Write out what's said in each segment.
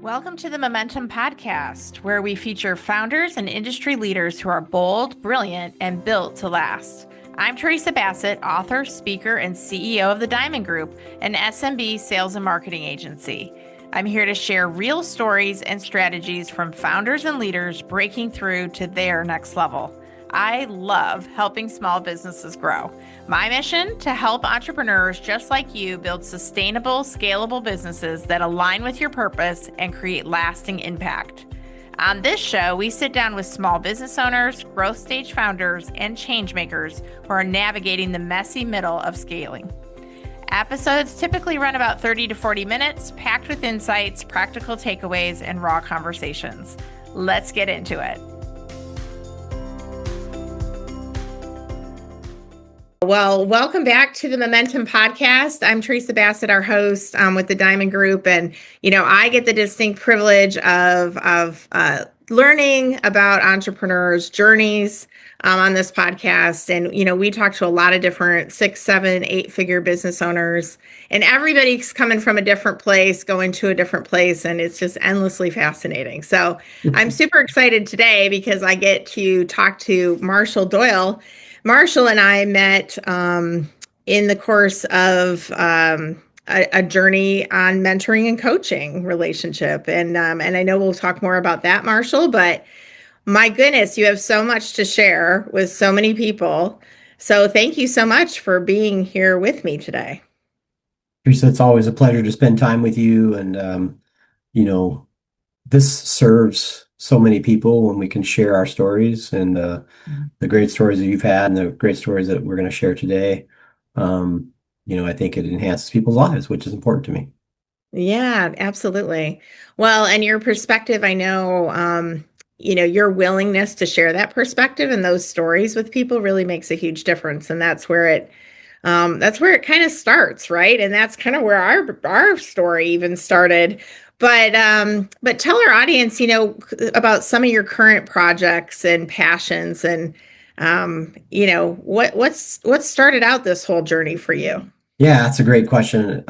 Welcome to the Momentum Podcast, where we feature founders and industry leaders who are bold, brilliant, and built to last. I'm Teresa Bassett, author, speaker, and CEO of the Diamond Group, an SMB sales and marketing agency. I'm here to share real stories and strategies from founders and leaders breaking through to their next level. I love helping small businesses grow. My mission: to help entrepreneurs just like you build sustainable, scalable businesses that align with your purpose and create lasting impact. On this show, we sit down with small business owners, growth stage founders, and change makers who are navigating the messy middle of scaling. Episodes typically run about 30 to 40 minutes, packed with insights, practical takeaways, and raw conversations. Let's get into it. Well, welcome back to the Momentum Podcast. I'm Teresa Bassett, our host with the Diamond Group. And, I get the distinct privilege of learning about entrepreneurs' journeys on this podcast. And, we talk to a lot of different 6, 7, 8-figure business owners, and everybody's coming from a different place, going to a different place. And it's just endlessly fascinating. So I'm super excited today because I get to talk to Marshall Doyle. Marshall and I met in the course of a journey on mentoring and coaching relationship. And I know we'll talk more about that, Marshall, but my goodness, you have so much to share with so many people. So thank you so much for being here with me today. Teresa, it's always a pleasure to spend time with you. And, this serves so many people when we can share our stories and the great stories that you've had and the great stories that we're going to share today. I think it enhances people's lives, which is important to me. Yeah, absolutely. Well, and your perspective, I know, your willingness to share that perspective and those stories with people really makes a huge difference. And that's where it kind of starts, right? And that's kind of where our story even started. But tell our audience, about some of your current projects and passions, and what started out this whole journey for you. Yeah, that's a great question.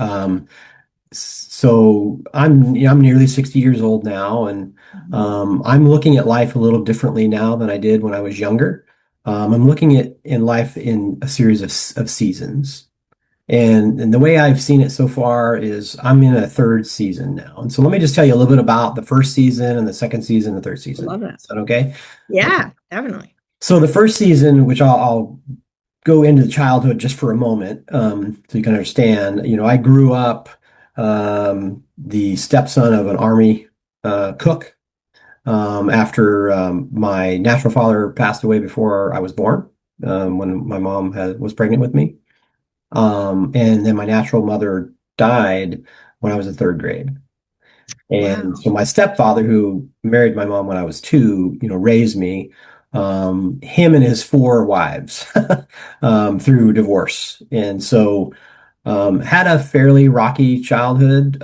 So I'm nearly 60 years old now, and I'm looking at life a little differently now than I did when I was younger. I'm looking at in life in a series of seasons. And the way I've seen it so far is I'm in a third season now. And so let me just tell you a little bit about the first season and the second season and the third season. I love that. Is that okay? Yeah, definitely. So the first season, which I'll go into the childhood just for a moment, so you can understand, I grew up the stepson of an Army cook after my natural father passed away before I was born, when my mom was pregnant with me. And then my natural mother died when I was in third grade. And Wow. so my stepfather, who married my mom when I was 2, raised me, him and his 4 wives, through divorce. And so, had a fairly rocky childhood.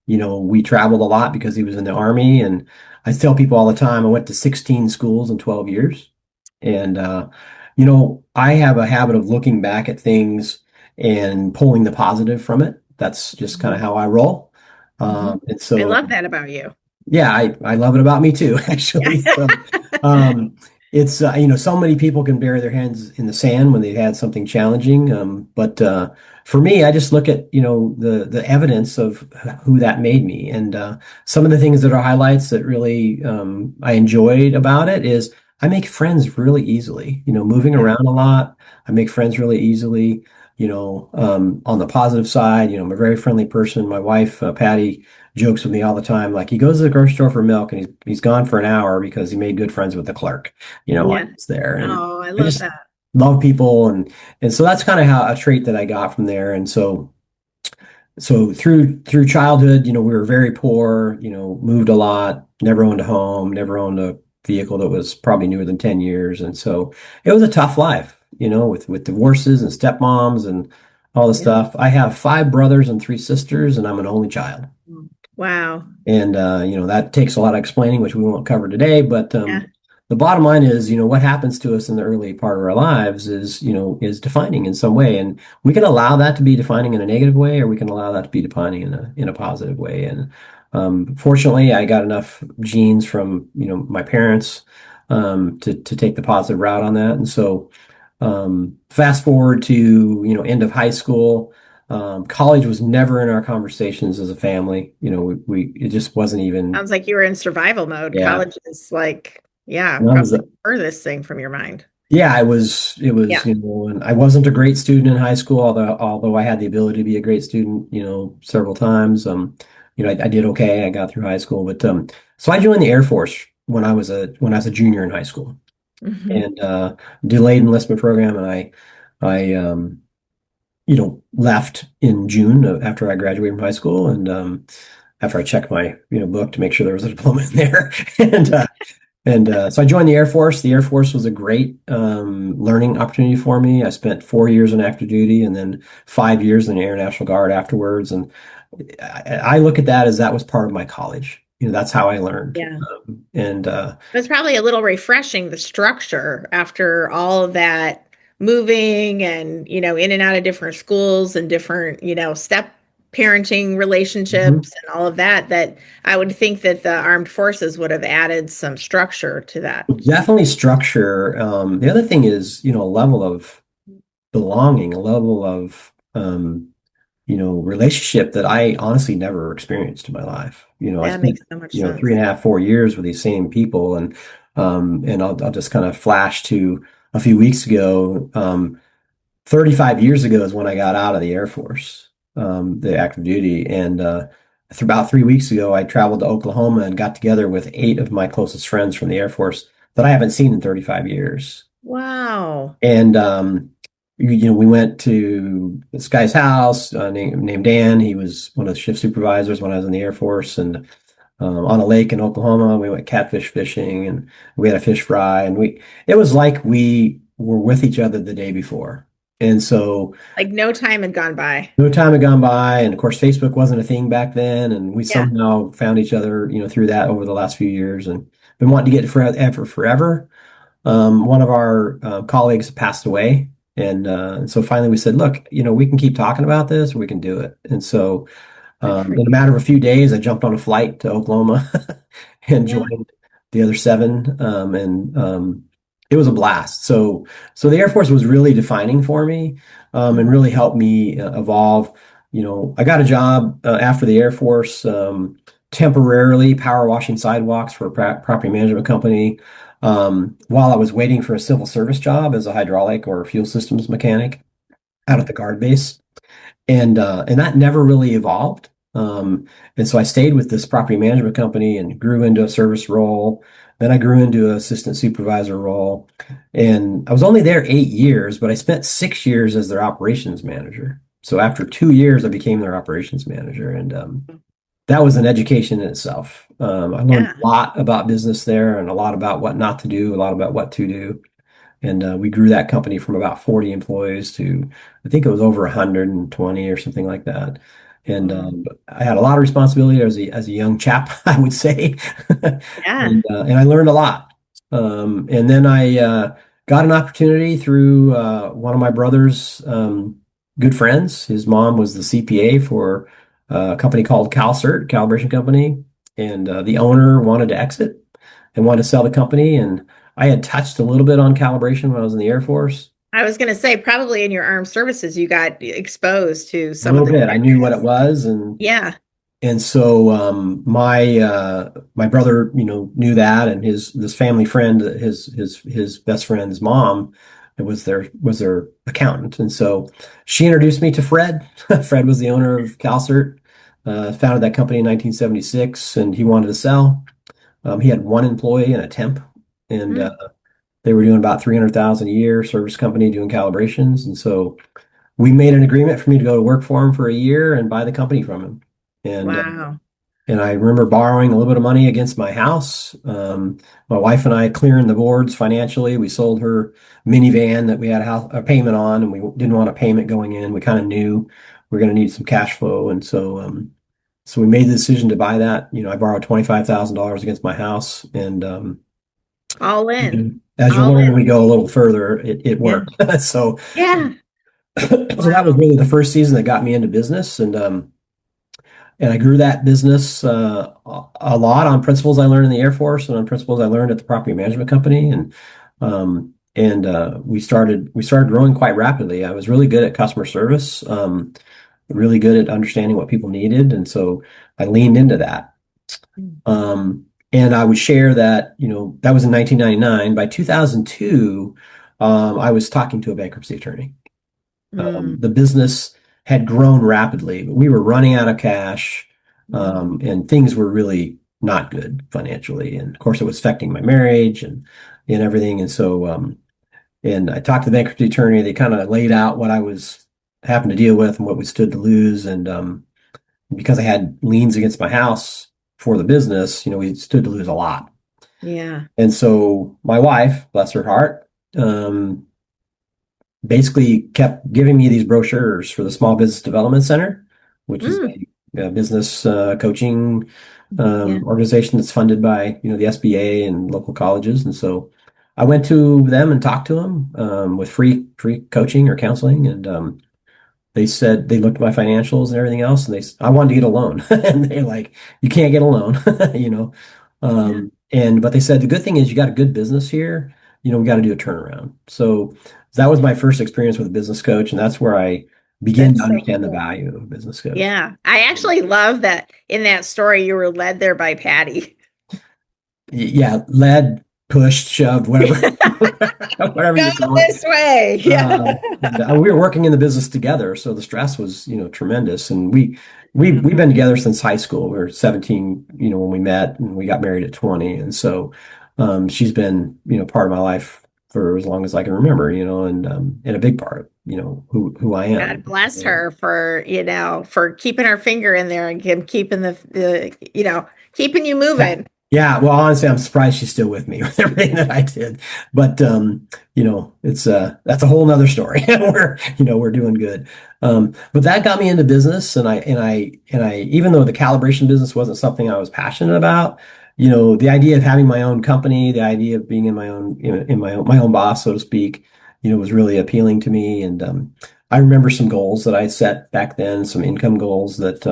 We traveled a lot because he was in the Army. And I tell people all the time, I went to 16 schools in 12 years. And, I have a habit of looking back at things and pulling the positive from it. That's just kind of how I roll. And so I love that about you. yeah, I love it about me too, actually. So, it's, so many people can bury their hands in the sand when they've had something challenging. But for me, I just look at, the evidence of who that made me. And some of the things that are highlights that really I enjoyed about it is I make friends really easily, moving around a lot. I make friends really easily, on the positive side, I'm a very friendly person. My wife, Patty, jokes with me all the time. Like, he goes to the grocery store for milk and he's gone for an hour because he made good friends with the clerk, while he's there. And Oh, I I love just that. love people. And so that's kind of how a trait that I got from there. And so through childhood, we were very poor, moved a lot, never owned a home, never owned a vehicle that was probably newer than 10 years. And so it was a tough life, with divorces and stepmoms and all the stuff. I have 5 brothers and 3 sisters, and I'm an only child. Wow. And, that takes a lot of explaining, which we won't cover today. But the bottom line is, what happens to us in the early part of our lives is defining in some way. And we can allow that to be defining in a negative way, or we can allow that to be defining in a positive way. And Fortunately, I got enough genes from, my parents, to take the positive route on that. And so, fast forward to, end of high school. College was never in our conversations as a family. It just wasn't even, Sounds like you were in survival mode. yeah. College is like, yeah, And I was, probably the furthest thing from your mind. yeah, it was, Yeah. and I wasn't a great student in high school, although I had the ability to be a great student, several times. I did okay. I got through high school, but so I joined the Air Force when I was a junior in high school, Hmm. and delayed enlistment program, and I left in June after I graduated from high school, and after I checked my book to make sure there was a diploma in there, and so I joined the Air Force. The Air Force was a great learning opportunity for me. I spent 4 years in active duty and then 5 years in the Air National Guard afterwards. And I look at that as that was part of my college. That's how I learned. Yeah. And It's probably a little refreshing, the structure after all of that moving and, in and out of different schools and different, step parenting Mhm. relationships and all of that, that I would think that the armed forces would have added some structure to that. Definitely structure. The other thing is, a level of belonging, a level of relationship that I honestly never experienced in my life. I That spent, makes so much sense. 3.5, 4 years with these same people, and I'll just kind of flash to a few weeks ago. 35 years ago is when I got out of the Air Force, the active duty, and about 3 weeks ago, I traveled to Oklahoma and got together with 8 of my closest friends from the Air Force that I haven't seen in 35 years. Wow. And we went to this guy's house named Dan. He was one of the shift supervisors when I was in the Air Force, and on a lake in Oklahoma, we went catfish fishing, and we had a fish fry, and it was like we were with each other the day before. And so Like no time had gone by. no time had gone by, and of course, Facebook wasn't a thing back then, and we Yeah. somehow found each other, through that over the last few years, and been wanting to get forever. One of our colleagues passed away. And so finally we said, look, we can keep talking about this, or we can do it. And so Good for in a you. matter of a few days, I jumped on a flight to Oklahoma and Yeah. joined the other 7. And it was a blast. So the Air Force was really defining for me, and really helped me evolve. I got a job after the Air Force, temporarily power washing sidewalks for a property management company, while I was waiting for a civil service job as a hydraulic or fuel systems mechanic out at the guard base. And that never really evolved. And so I stayed with this property management company and grew into a service role. Then I grew into an assistant supervisor role. And I was only there 8 years, but I spent 6 years as their operations manager. So after 2 years, I became their operations manager. And that was an education in itself. I learned Yeah. a lot about business there, and a lot about what not to do, a lot about what to do. And we grew that company from about 40 employees to, I think it was over 120 or something like that. And Wow. I had a lot of responsibility as a young chap, I would say. Yeah. And I learned a lot. And then I got an opportunity through one of my brother's good friends. His mom was the CPA for a company called CalCert, calibration company. And the owner wanted to exit and wanted to sell the company. And I had touched a little bit on calibration when I was in the Air Force, I was going to say, probably in your armed services, you got exposed to a some of little the bit. I knew what it tricks. was, and Yeah. and so my brother, knew that, and his this family friend, his best friend's mom, it was their accountant, and so she introduced me to Fred. Fred was the owner of CalCert, founded that company in 1976, and he wanted to sell. He had one employee and a temp, and Mm. they were doing about 300,000 a year, service company doing calibrations. And so we made an agreement for me to go to work for him for a year and buy the company from him. And Wow. and I remember borrowing a little bit of money against my house. My wife and I clearing the boards financially. We sold her minivan that we had a payment on, and we didn't want a payment going in. We kind of knew we were going to need some cash flow, and so we made the decision to buy that. I borrowed $25,000 against my house, and All in. as you All learn, in. when we go a little further, it Yeah. worked. So, Yeah. so that was Wow. really the first season that got me into business. And And I grew that business a lot on principles I learned in the Air Force and on principles I learned at the property management company. And we started growing quite rapidly. I was really good at customer service, really good at understanding what people needed, and so I leaned into that. And I would share that, that was in 1999. By 2002, I was talking to a bankruptcy attorney. Mm. The business had grown rapidly, but we were running out of cash, and things were really not good financially. And of course, it was affecting my marriage and everything. And so, and I talked to the bankruptcy attorney. They kind of laid out what I was having to deal with and what we stood to lose. And because I had liens against my house for the business, we stood to lose a lot. Yeah. And so my wife, bless her heart, basically kept giving me these brochures for the Small Business Development Center, which is a business coaching organization that's funded by the SBA and local colleges. And so I went to them and talked to them with free coaching or counseling, and they said they looked at my financials and everything else, and I wanted to get a loan, and they like, you can't get a loan, you know. But they said the good thing is you got a good business here. We got to do a turnaround. So that was my first experience with a business coach, and that's where I began to That's so understand the cool. value of a business coach. Yeah. I actually love that in that story you were led there by Patty. Yeah, led, pushed, shoved, whatever, whatever Go you call it. this way. Yeah. We were working in the business together, so the stress was, tremendous. And we've been together since high school. We were 17, when we met, and we got married at 20. And so she's been, part of my life for as long as I can remember, and a big part of, who I am. God bless her for keeping her finger in there and keeping keeping you moving. Yeah, well, honestly, I'm surprised she's still with me with everything that I did. But it's that's a whole nother story. We're doing good. But that got me into business, and I even though the calibration business wasn't something I was passionate about, the idea of having my own company, the idea of being in my own, in my own boss, so to speak, was really appealing to me. And I remember some goals that I set back then, some income goals that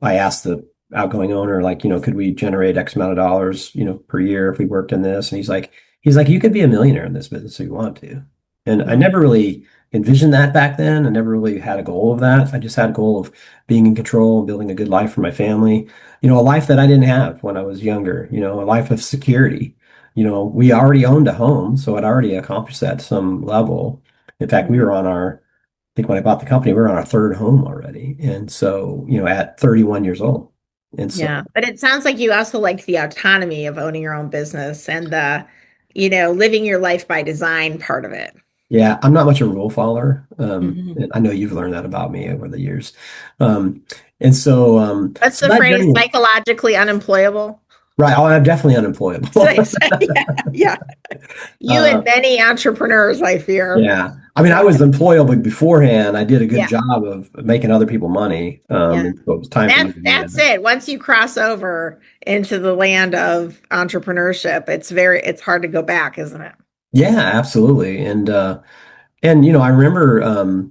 I asked the outgoing owner, like, could we generate X amount of dollars, per year if we worked in this? And he's like, you could be a millionaire in this business if you want to. And I never really envisioned that back then. I never really had a goal of that. I just had a goal of being in control and building a good life for my family, a life that I didn't have when I was younger, a life of security. We already owned a home, so I'd already accomplished that to some level. In fact, we were on I think when I bought the company, we were on our third home already. And so, at 31 years old. And so, Yeah. But it sounds like you also like the autonomy of owning your own business and living your life by design part of it. yeah, I'm not much a rule follower. Mhm. And I know you've learned that about me over the years. And so, What's so the that phrase? journey, Psychologically unemployable? right. Oh, I'm definitely unemployable. Yeah, yeah. You Uh, and many entrepreneurs, I fear. yeah. I mean, I was employable beforehand. I did a good Yeah, job of making other people money. yeah. And so it was time for me to do That's that. it. Once you cross over into the land of entrepreneurship, it's hard to go back, isn't it? Yeah, absolutely. And I remember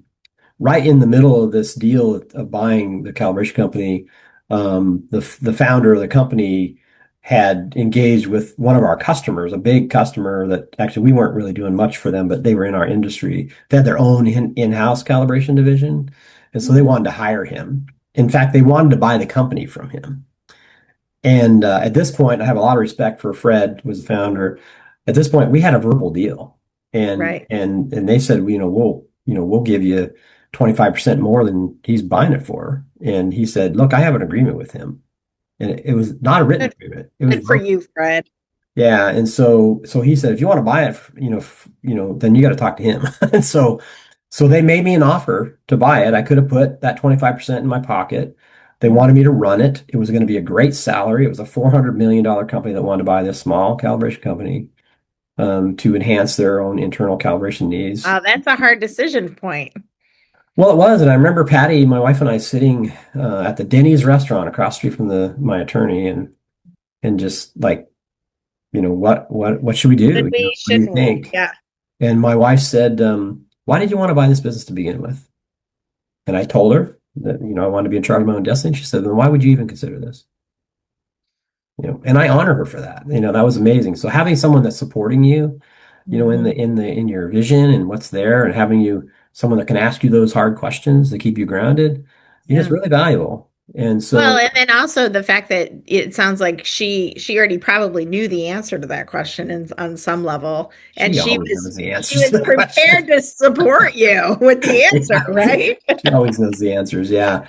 right in the middle of this deal of buying the calibration company, the founder of the company had engaged with one of our customers, a big customer that actually we weren't really doing much for them, but they were in our industry. They had their own in-house calibration division, and so they wanted to hire him. In fact, they wanted to buy the company from him. And at this point, I have a lot of respect for Fred, who was the founder. At this point, we had a verbal deal, and Right. and they said, we'll give you 25% more than he's buying it for. And he said, look, I have an agreement with him, and it was not a written Good, agreement. It was good for verbal. you, Fred. Yeah, and so he said, if you want to buy it, then you got to talk to him. And so they made me an offer to buy it. I could have put that 25% in my pocket. They wanted me to run it. It was going to be a great salary. It was a $400 million company that wanted to buy this small calibration company to enhance their own internal calibration needs. That's a hard decision point. Well, it was, and I remember Patty, my wife, and I sitting at the Denny's restaurant across the street from my attorney, and just like, what should we do? Should we? What do you Shouldn't we? think? Yeah. And my wife said, why did you want to buy this business to begin with? And I told her, that, I wanted to be in charge of my own destiny. She said, then why would you even consider this? And I honor her for that. That was amazing. So having someone that's supporting you, Mhm. in your vision and what's there, and having someone that can ask you those hard questions to keep you grounded, it's Yeah. really valuable. And Well, so and then also the fact that it sounds like she already probably knew the answer to that question on some level, and she always knows the she answers was to the question. prepared to support you with the answer, Yeah, right? she always knows the answers. Yeah.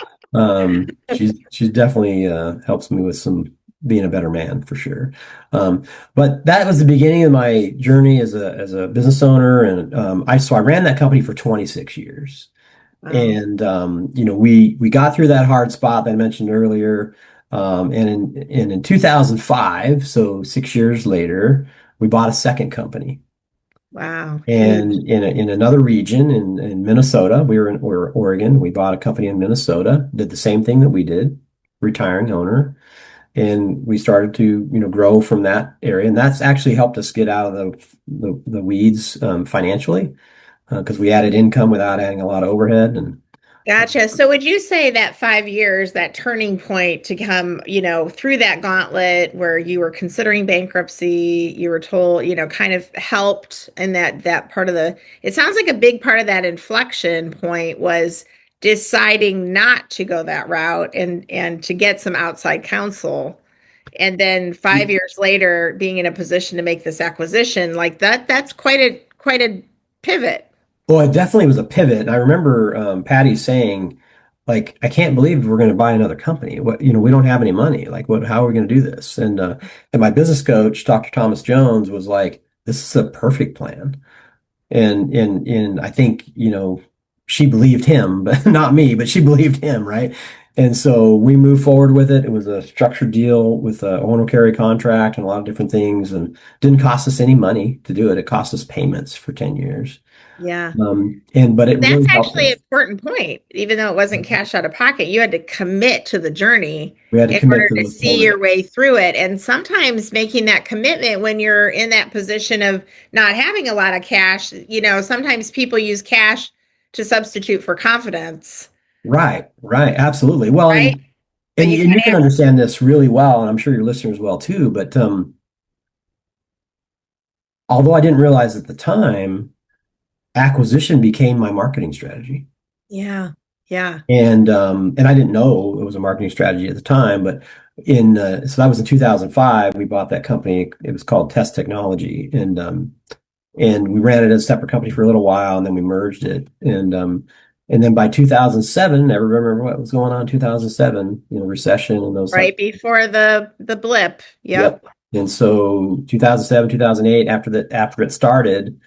She's definitely helps me with some being a better man for sure. Um, but that was the beginning of my journey as a business owner, and I ran that company for 26 years. Wow. And we got through that hard spot that I mentioned earlier. And in 2005, so 6 years later, we bought a second company. Wow. Huge. And in another region in Minnesota, we were Oregon. We bought a company in Minnesota, did the same thing that we did, retiring owner, and we started to grow from that area. And that's actually helped us get out of the weeds financially because we added income without adding a lot of overhead. And Gotcha. So would you say that 5 years, that turning point to come, through that gauntlet where you were considering bankruptcy, you were told, kind of helped in that part of it sounds like a big part of that inflection point was deciding not to go that route and to get some outside counsel. And then 5 years later, being in a position to make this acquisition, like that's quite a pivot. Well, it definitely was a pivot. And I remember Patty saying, like, I can't believe we're going to buy another company. We don't have any money. Like, how are we going to do this? And my business coach, Dr. Thomas Jones, was like, this is a perfect plan. And I think, she believed him, but not me, but she believed him, right? And so we moved forward with it. It was a structured deal with a owner carry contract and a lot of different things, and didn't cost us any money to do it. It cost us payments for 10 years. Yeah. But it That's really helped actually an us. important point. Even though it wasn't cash out of pocket, you had to commit to the journey We had to in commit order to to the see owner. your way through it. And sometimes making that commitment when you're in that position of not having a lot of cash, sometimes people use cash to substitute for confidence, Right, right, absolutely. Well, right? and But and you you, and kind you of can have, understand this really well, and I'm sure your listeners will too. But although I didn't realize at the time, acquisition became my marketing strategy. yeah, yeah. And I didn't know it was a marketing strategy at the time, but so that was in 2005. We bought that company. It was called Test Technology, and we ran it as a separate company for a little while, and then we merged it. And then by 2007, I remember what was going on in 2007, recession and those types. Right before the blip. Yep. Yep. And so 2007, 2008, after it started,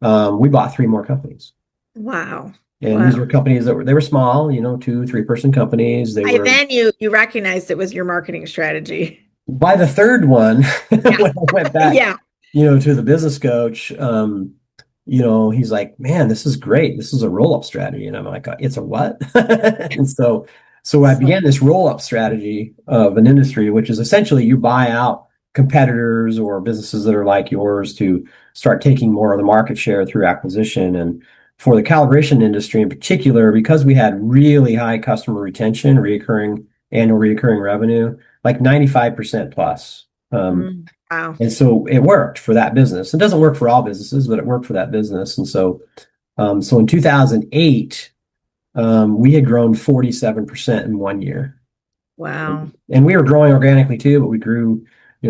we bought three more companies. Wow. And these Wow. were companies they were small, two, three-person companies. They I were then you recognized it was your marketing strategy. by the third one, Yeah. when I went back, Yeah. to the business coach, he's like, man, this is great. This is a roll-up strategy. And I'm like, it's a what? And so I began this roll-up strategy of an industry, which is essentially you buy out competitors or businesses that are like yours to start taking more of the market share through acquisition. And for the calibration industry in particular, because we had really high customer retention, annual recurring revenue, like 95% plus. Wow. And so it worked for that business. It doesn't work for all businesses, but it worked for that business. And so in 2008, we had grown 47% in 1 year. Wow. And we were growing organically too, but we grew,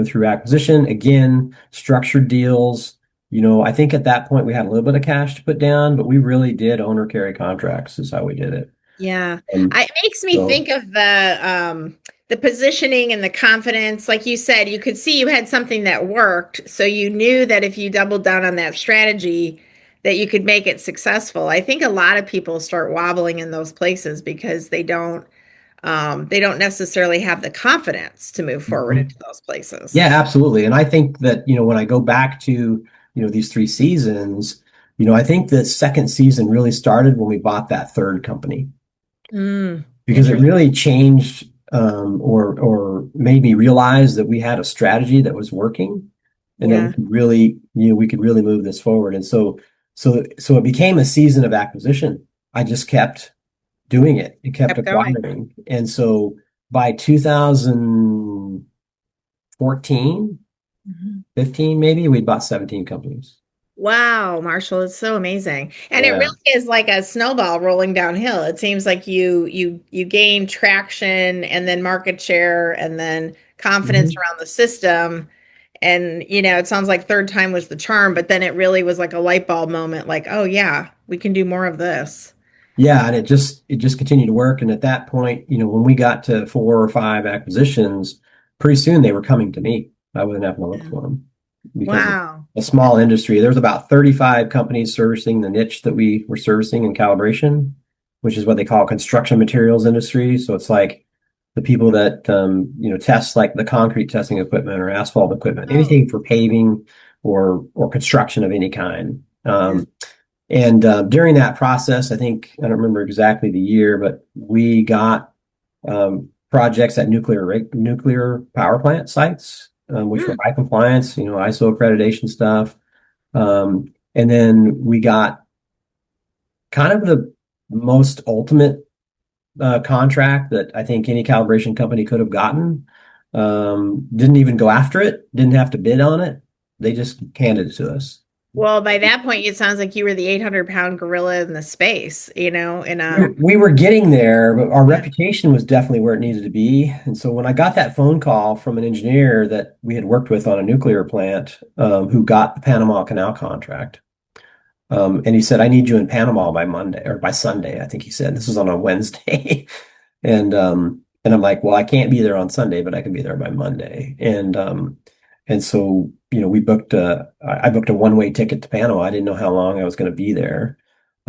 through acquisition, again, structured deals. I think at that point we had a little bit of cash to put down, but we really did owner carry contracts is how we did it. Yeah. Um, It makes me so think of the positioning and the confidence. Like you said, you could see you had something that worked, so you knew that if you doubled down on that strategy, that you could make it successful. I think a lot of people start wobbling in those places because they don't necessarily have the confidence to move forward Mhm. into those places. Yeah, absolutely. And I think that, when I go back to, these three seasons, I think the second season really started when we bought that third company because it Interesting. really changed or made me realize that we had a strategy that was working and that we Yeah. could really, we could really move this forward. And so it became a season of acquisition. I just kept doing it. It kept Kept going. acquiring. And so by 2014, Mhm. 15, maybe, we bought 17 companies. Wow, Marshall, it's so amazing. And it Yeah. really is like a snowball rolling downhill. It seems like you gain traction and then market share and then confidence Mhm. around the system. And it sounds like third time was the charm, but then it really was like a light bulb moment, like, oh yeah, we can do more of this. Yeah, and it just continued to work. And at that point, when we got to 4 or 5 acquisitions, pretty soon they were coming to me. I wasn't having to look Yeah. for them because of Wow. a small industry. There's about 35 companies servicing the niche that we were servicing in calibration, which is what they call construction materials industry. So it's like the people that test like the concrete testing equipment or asphalt equipment, Oh, anything for paving or construction of any kind. yeah. And during that process, I think, I don't remember exactly the year, but we got projects at nuclear power plant sites, which were Hmm. high compliance, ISO accreditation stuff. And then we got kind of the most ultimate contract that I think any calibration company could have gotten. Didn't even go after it, didn't have to bid on it. They just handed it to us. Well, by that point, it sounds like you were the 800-pound gorilla in the space, in a. We were getting there, but our Yeah. reputation was definitely where it needed to be. And so when I got that phone call from an engineer that we had worked with on a nuclear plant, who got the Panama Canal contract, and he said, "I need you in Panama by Monday or by Sunday," I think he said. This was on a Wednesday. And I'm like, "Well, I can't be there on Sunday, but I can be there by Monday." And so, I booked a one-way ticket to Panama. I didn't know how long I was going to be there.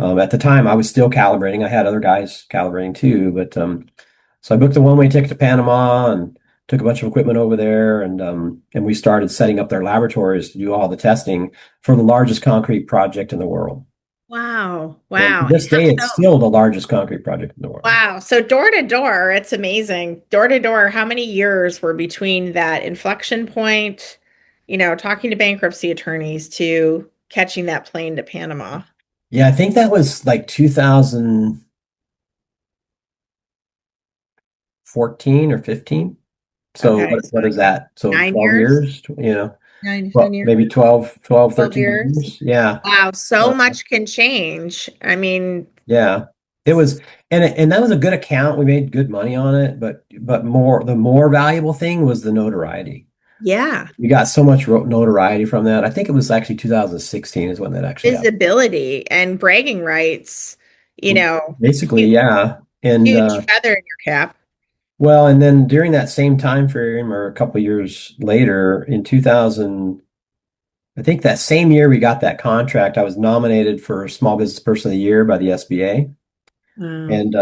At the time, I was still calibrating. I had other guys calibrating too, but so I booked a one-way ticket to Panama and took a bunch of equipment over there, and we started setting up their laboratories to do all the testing for the largest concrete project in the world. Wow. And to Wow. this day, it's So, still the largest concrete project in the world. wow. So door to door, it's amazing. Door to door, how many years were between that inflection point, talking to bankruptcy attorneys to catching that plane to Panama? Yeah, I think that was like 2014 or 15. So Okay. what is that? So Nine 12 years, years, nine, well, 10 years, maybe 12, 12 13 years. years. Yeah. Wow. So Uh, much can change. I mean, Yeah, it was, and that was a good account. We made good money on it, but the more valuable thing was the notoriety. yeah. We got so much notoriety from that. I think it was actually 2016 is when that actually happened. Visibility and bragging rights, Basically, huge, yeah. And huge feather in your cap. well, and then during that same time frame, or a couple of years later, in 2000, I think that same year we got that contract, I was nominated for Small Business Person of the Year by the SBA. Wow. And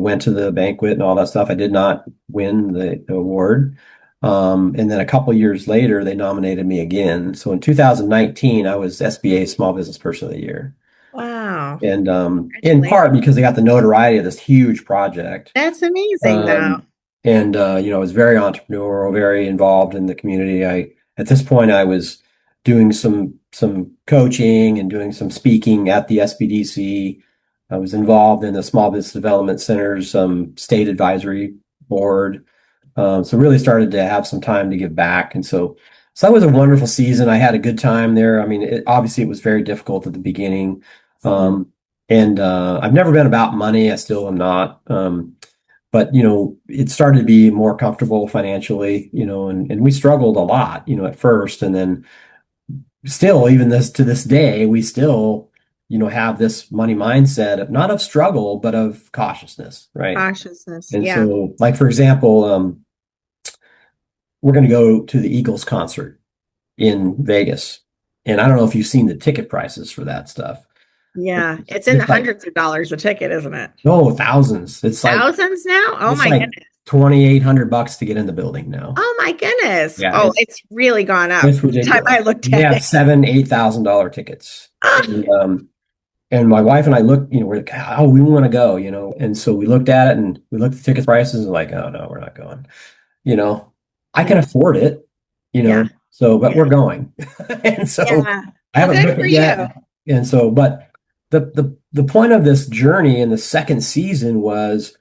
went to the banquet and all that stuff. I did not win the award. And then a couple years later, they nominated me again. So in 2019, I was SBA Small Business Person of the Year. Wow. And in Congratulations. part because they got the notoriety of this huge project. That's amazing, though. Um, and I was very entrepreneurial, very involved in the community. At this point I was doing some coaching and doing some speaking at the SBDC. I was involved in the Small Business Development Center's state advisory board. So really started to have some time to give back. And so that was a wonderful season. I had a good time there. I mean, obviously it was very difficult at the beginning. Um, and I've never been about money. I still am not. But it started to be more comfortable financially, and we struggled a lot, at first, and then still, even to this day, we still, have this money mindset of not of struggle, but of cautiousness, right? Cautiousness. And Yeah. so, like for example, we're going to go to the Eagles concert in Vegas, and I don't know if you've seen the ticket prices for that stuff. Yeah. It's It's in the it's like hundreds of dollars a ticket, isn't it? no thousands. Thousands now? Oh It's my like goodness. $2,800 to get in the building now. Oh my goodness. Yeah, Oh, it's really gone up it's from the time I ridiculous. looked We at have it. $7,000, $8,000 tickets. And my wife and I looked, we're like, oh, we want to go, and so we looked at it and we looked at the ticket prices and like, oh no, we're not going. You know, I Yeah. can afford it, Yeah. so but Yeah. we're going. And so Yeah. I Well, haven't good booked for it you. yet. And so, but the point of this journey in the second season was,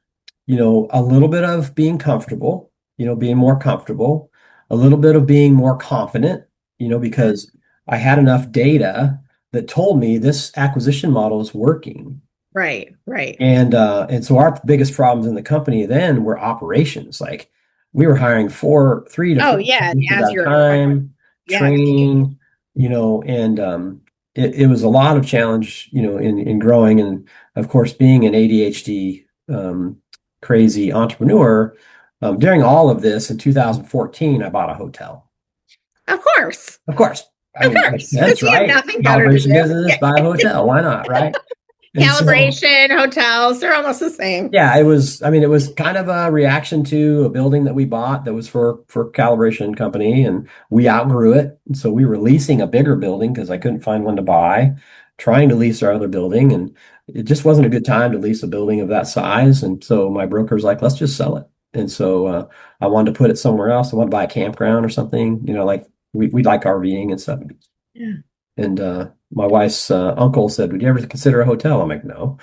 a little bit of being comfortable, being more comfortable, a little bit of being more confident, Mm. because I had enough data that told me this acquisition model is working. Right, right. And so our biggest problems in the company then were operations. Like we were hiring 3 to 4 Oh yeah, people as at a you're growing. time, Yeah, the people. training, and it was a lot of challenge, in growing. And of course, being an ADHD crazy entrepreneur, during all of this in 2014, I bought a hotel. Of course. Of course, I Of mean, makes course. Because sense, you have right? nothing better to Calibration do. business, buy a hotel. Why not, right? And so Calibration, hotels, they're almost the same. yeah, I mean, it was kind of a reaction to a building that we bought that was for calibration company, and we outgrew it. And so we were leasing a bigger building because I couldn't find one to buy, trying to lease our other building, and it just wasn't a good time to lease a building of that size. And so my broker's like, let's just sell it. And so I wanted to put it somewhere else. I wanted to buy a campground or something, like we like RVing and stuff. Yeah. And my wife's uncle said, "Would you ever consider a hotel?" I'm like, "No."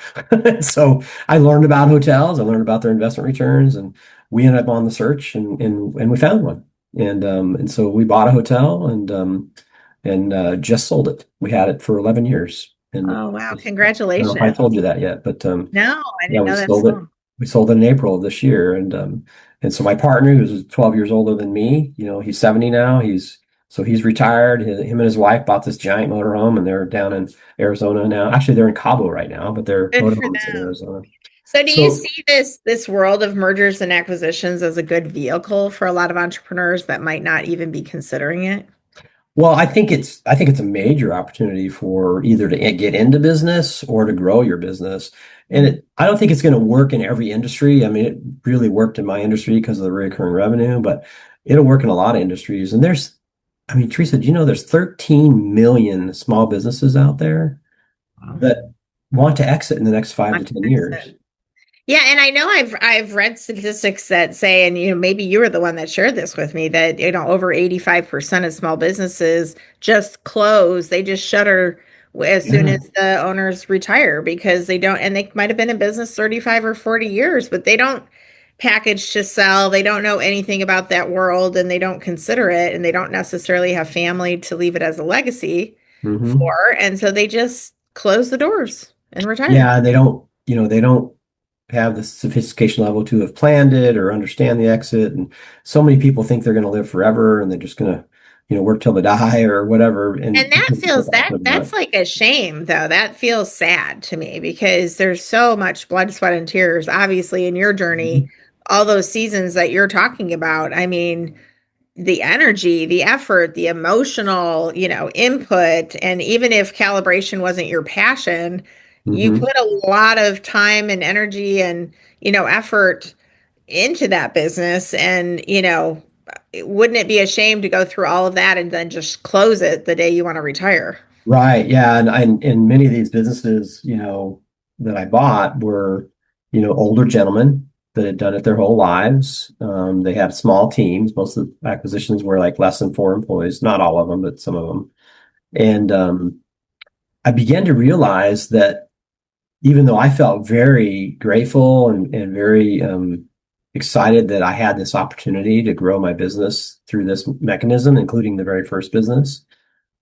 So I learned about hotels. I learned about their investment returns, and we ended up on the search, and we found one. And so we bought a hotel and just sold it. We had it for 11 years, and Oh wow, I don't know if I congratulations. told you that yet, but No, I yeah, didn't we know that sold it. song. We sold it in April of this year, and so my partner, who's 12 years older than me, he's 70 now. He's retired. Him and his wife bought this giant motorhome, and they're down in Arizona now. Actually, they're in Cabo right now, but their Good for motorhome's in them. Arizona. So do you So, see this world of mergers and acquisitions as a good vehicle for a lot of entrepreneurs that might not even be considering it? well, I think it's a major opportunity for either to get into business or to grow your business. And Mm. I don't think it's going to work in every industry. I mean, it really worked in my industry because of the recurring revenue, but it'll work in a lot of industries. And I mean, Teresa, do you know there's 13 million small businesses out there Wow. that want to exit in the next five to Much 10 years? exit. Yeah, and I know I've read statistics that say, and maybe you were the one that shared this with me, that over 85% of small businesses just close. They just shutter as soon Yeah. as the owners retire because they don't, and they might have been in business 35 or 40 years, but they don't package to sell. They don't know anything about that world and they don't consider it, and they don't necessarily have family to leave it as a legacy Hmm. for. And so they just close the doors and retire. Yeah, they don't have the sophistication level to have planned it or understand the exit. And so many people think they're going to live forever and they're just going to, work till they die or whatever. And And that feels that's not. like a shame though. That feels sad to me because there's so much blood, sweat, and tears, obviously, in your journey, all those seasons that you're talking about. I mean, the energy, the effort, the emotional, input, and even if calibration wasn't your passion, you Hmm. put a lot of time and energy and, effort into that business. And, wouldn't it be a shame to go through all of that and then just close it the day you want to retire? Right. Yeah. And many of these businesses, that I bought were, older gentlemen that had done it their whole lives. They had small teams. Most of the acquisitions were like less than 4 employees, not all of them, but some of them. And I began to realize that even though I felt very grateful and very excited that I had this opportunity to grow my business through this mechanism, including the very first business,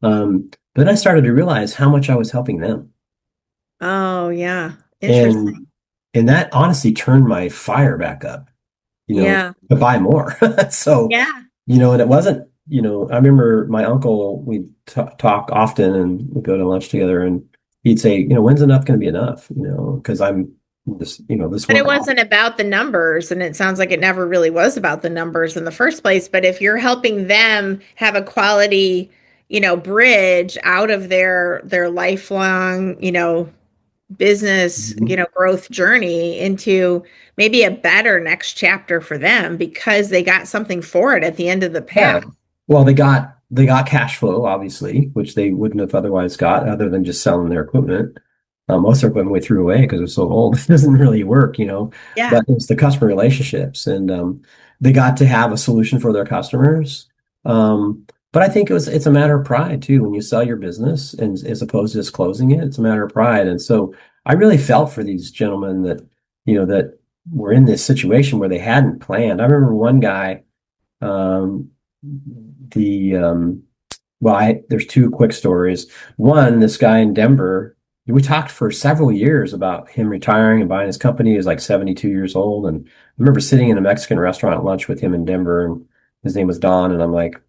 then I started to realize how much I was helping them. Oh, yeah. Interesting. And and that honestly turned my fire back up, Yeah. to buy more. So, Yeah. and it wasn't, I remember my uncle, we'd talk often and we'd go to lunch together and he'd say, when's enough going to be enough? Because I'm this But it one. wasn't about the numbers, and it sounds like it never really was about the numbers in the first place. But if you're helping them have a quality, bridge out of their lifelong, business, Mhm. growth journey into maybe a better next chapter for them because they got something for it at the end of the Yeah. path. Well, they got cash flow, obviously, which they wouldn't have otherwise got other than just selling their equipment. Most of their equipment we threw away because it was so old. It doesn't really work. Yeah. But it's the customer relationships, and they got to have a solution for their customers. Um, But I think it's a matter of pride too. When you sell your business and as opposed to just closing it, it's a matter of pride. And so I really felt for these gentlemen that, that were in this situation where they hadn't planned. I remember one guy, um, the well, there's two quick stories. One, this guy in Denver, we talked for several years about him retiring and buying his company. He was like 72 years old. And I remember sitting in a Mexican restaurant at lunch with him in Denver, and his name was Don. And I'm like,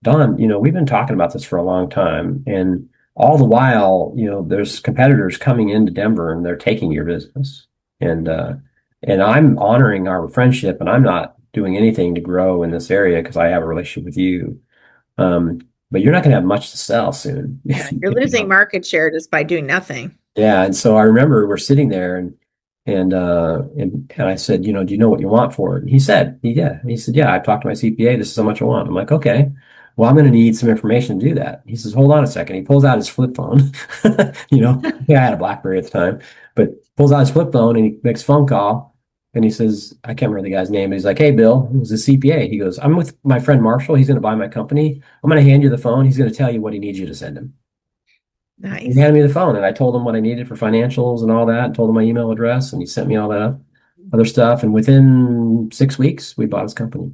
Don, we've been talking about this for a long time. And all the while, there's competitors coming into Denver and they're taking your business. And I'm honoring our friendship, and I'm not doing anything to grow in this area because I have a relationship with you. Um, but you're not going to have much to sell soon. Yeah, you're losing market share just by doing nothing. Yeah, and so I remember we're sitting there, and I said, do you know what you want for it? And he said, yeah. And he said, yeah, I've talked to my CPA. This is how much I want. I'm like, okay, well, I'm going to need some information to do that. He says, hold on a second. He pulls out his flip phone. Yeah, I had a BlackBerry at the time, but pulls out his flip phone and he makes a phone call. And he says, I can't remember the guy's name, but he's like, hey, Bill, it was a CPA. He goes, I'm with my friend Marshall. He's going to buy my company. I'm going to hand you the phone. He's going to tell you what he needs you to send him. He Nice. handed me the phone, and I told him what I needed for financials and all that, and told him my email address, and he sent me all that other stuff. And within 6 weeks, we bought his company.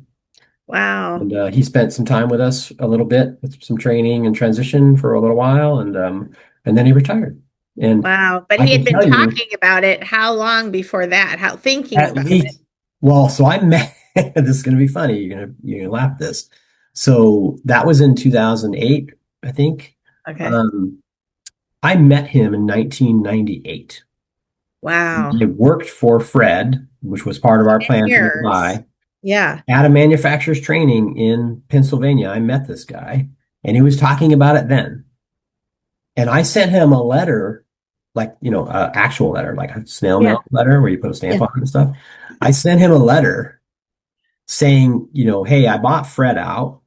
Wow. And he spent some time with us a little bit with some training and transition for a little while, and then he retired. And Wow. But I he had can been tell you, talking about it how long before that? How thinking at about least, it? well, so I met, this is going to be funny. You're gonna laugh at this. So that was in 2008, I think. Okay. Um, I met him in 1998. Wow. I worked for Fred, which was part of our 10 plan to get years. by. Yeah. At a manufacturer's training in Pennsylvania, I met this guy, and he was talking about it then. And I sent him a letter, like, actual letter, like a snail Yeah. mail letter where you put a stamp Yeah. on it and stuff. I sent him a letter saying, hey, I bought Fred out,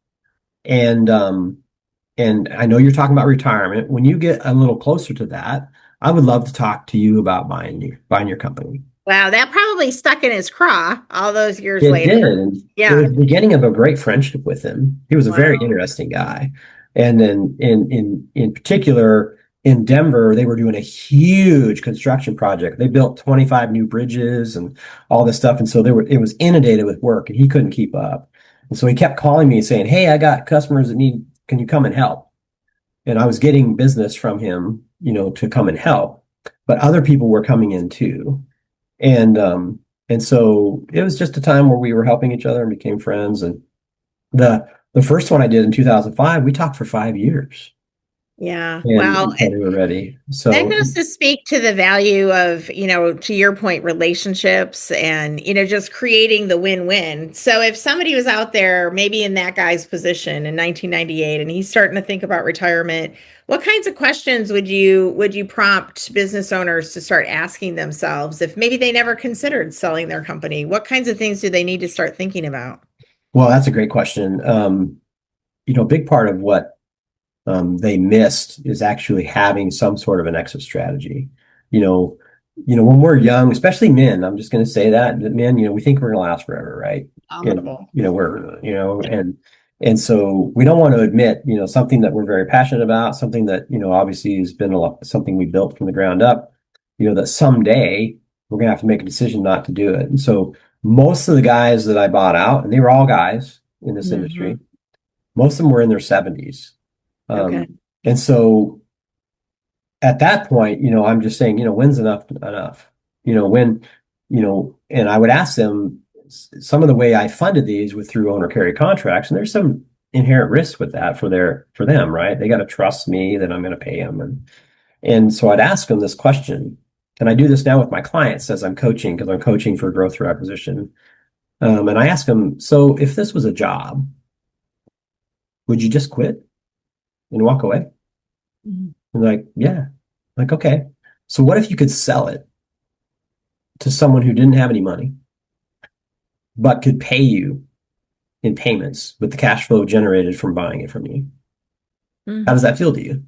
and I know you're talking about retirement. When you get a little closer to that, I would love to talk to you about buying your company. Wow. That probably stuck in his craw all those years It later. did. And it Yeah. was the beginning of a great friendship with him. He was a very Wow. interesting guy. And then in particular in Denver, they were doing a huge construction project. They built 25 new bridges and all this stuff. And so it was inundated with work, and he couldn't keep up. And so he kept calling me saying, hey, I got customers that can you come and help? And I was getting business from him, to come and help. But other people were coming in too. And so it was just a time where we were helping each other and became friends. And the first one I did in 2005, we talked for 5 years, Yeah. and Well, until we were ready. that So, goes to speak to the value of, to your point, relationships and, just creating the win-win. So if somebody was out there, maybe in that guy's position in 1998, and he's starting to think about retirement, what kinds of questions would you prompt business owners to start asking themselves if maybe they never considered selling their company? What kinds of things do they need to start thinking about? well, that's a great question. A big part of what they missed is actually having some sort of an exit strategy. You know, when we're young, especially men, I'm just going to say that men, we think we're going to last forever, right? And Abominable. and so we don't want to admit, something that we're very passionate about, something that obviously has been something we built from the ground up. That someday we're going to have to make a decision not to do it. And so most of the guys that I bought out, and they were all guys in this industry, most of them were in their 70s. Okay. And so at that point, I'm just saying, when's enough? When, and I would ask them some of the way I funded these with through owner carry contracts, and there's some inherent risk with that for them, right? They got to trust me that I'm going to pay them. And so I'd ask them this question, and I do this now with my clients as I'm coaching, because I'm coaching for growth through acquisition. And I ask them, so if this was a job, would you just quit and walk away? And like, yeah. Like, okay. So what if you could sell it to someone who didn't have any money, but could pay you in payments with the cash flow generated from buying it from you? How does that feel to you?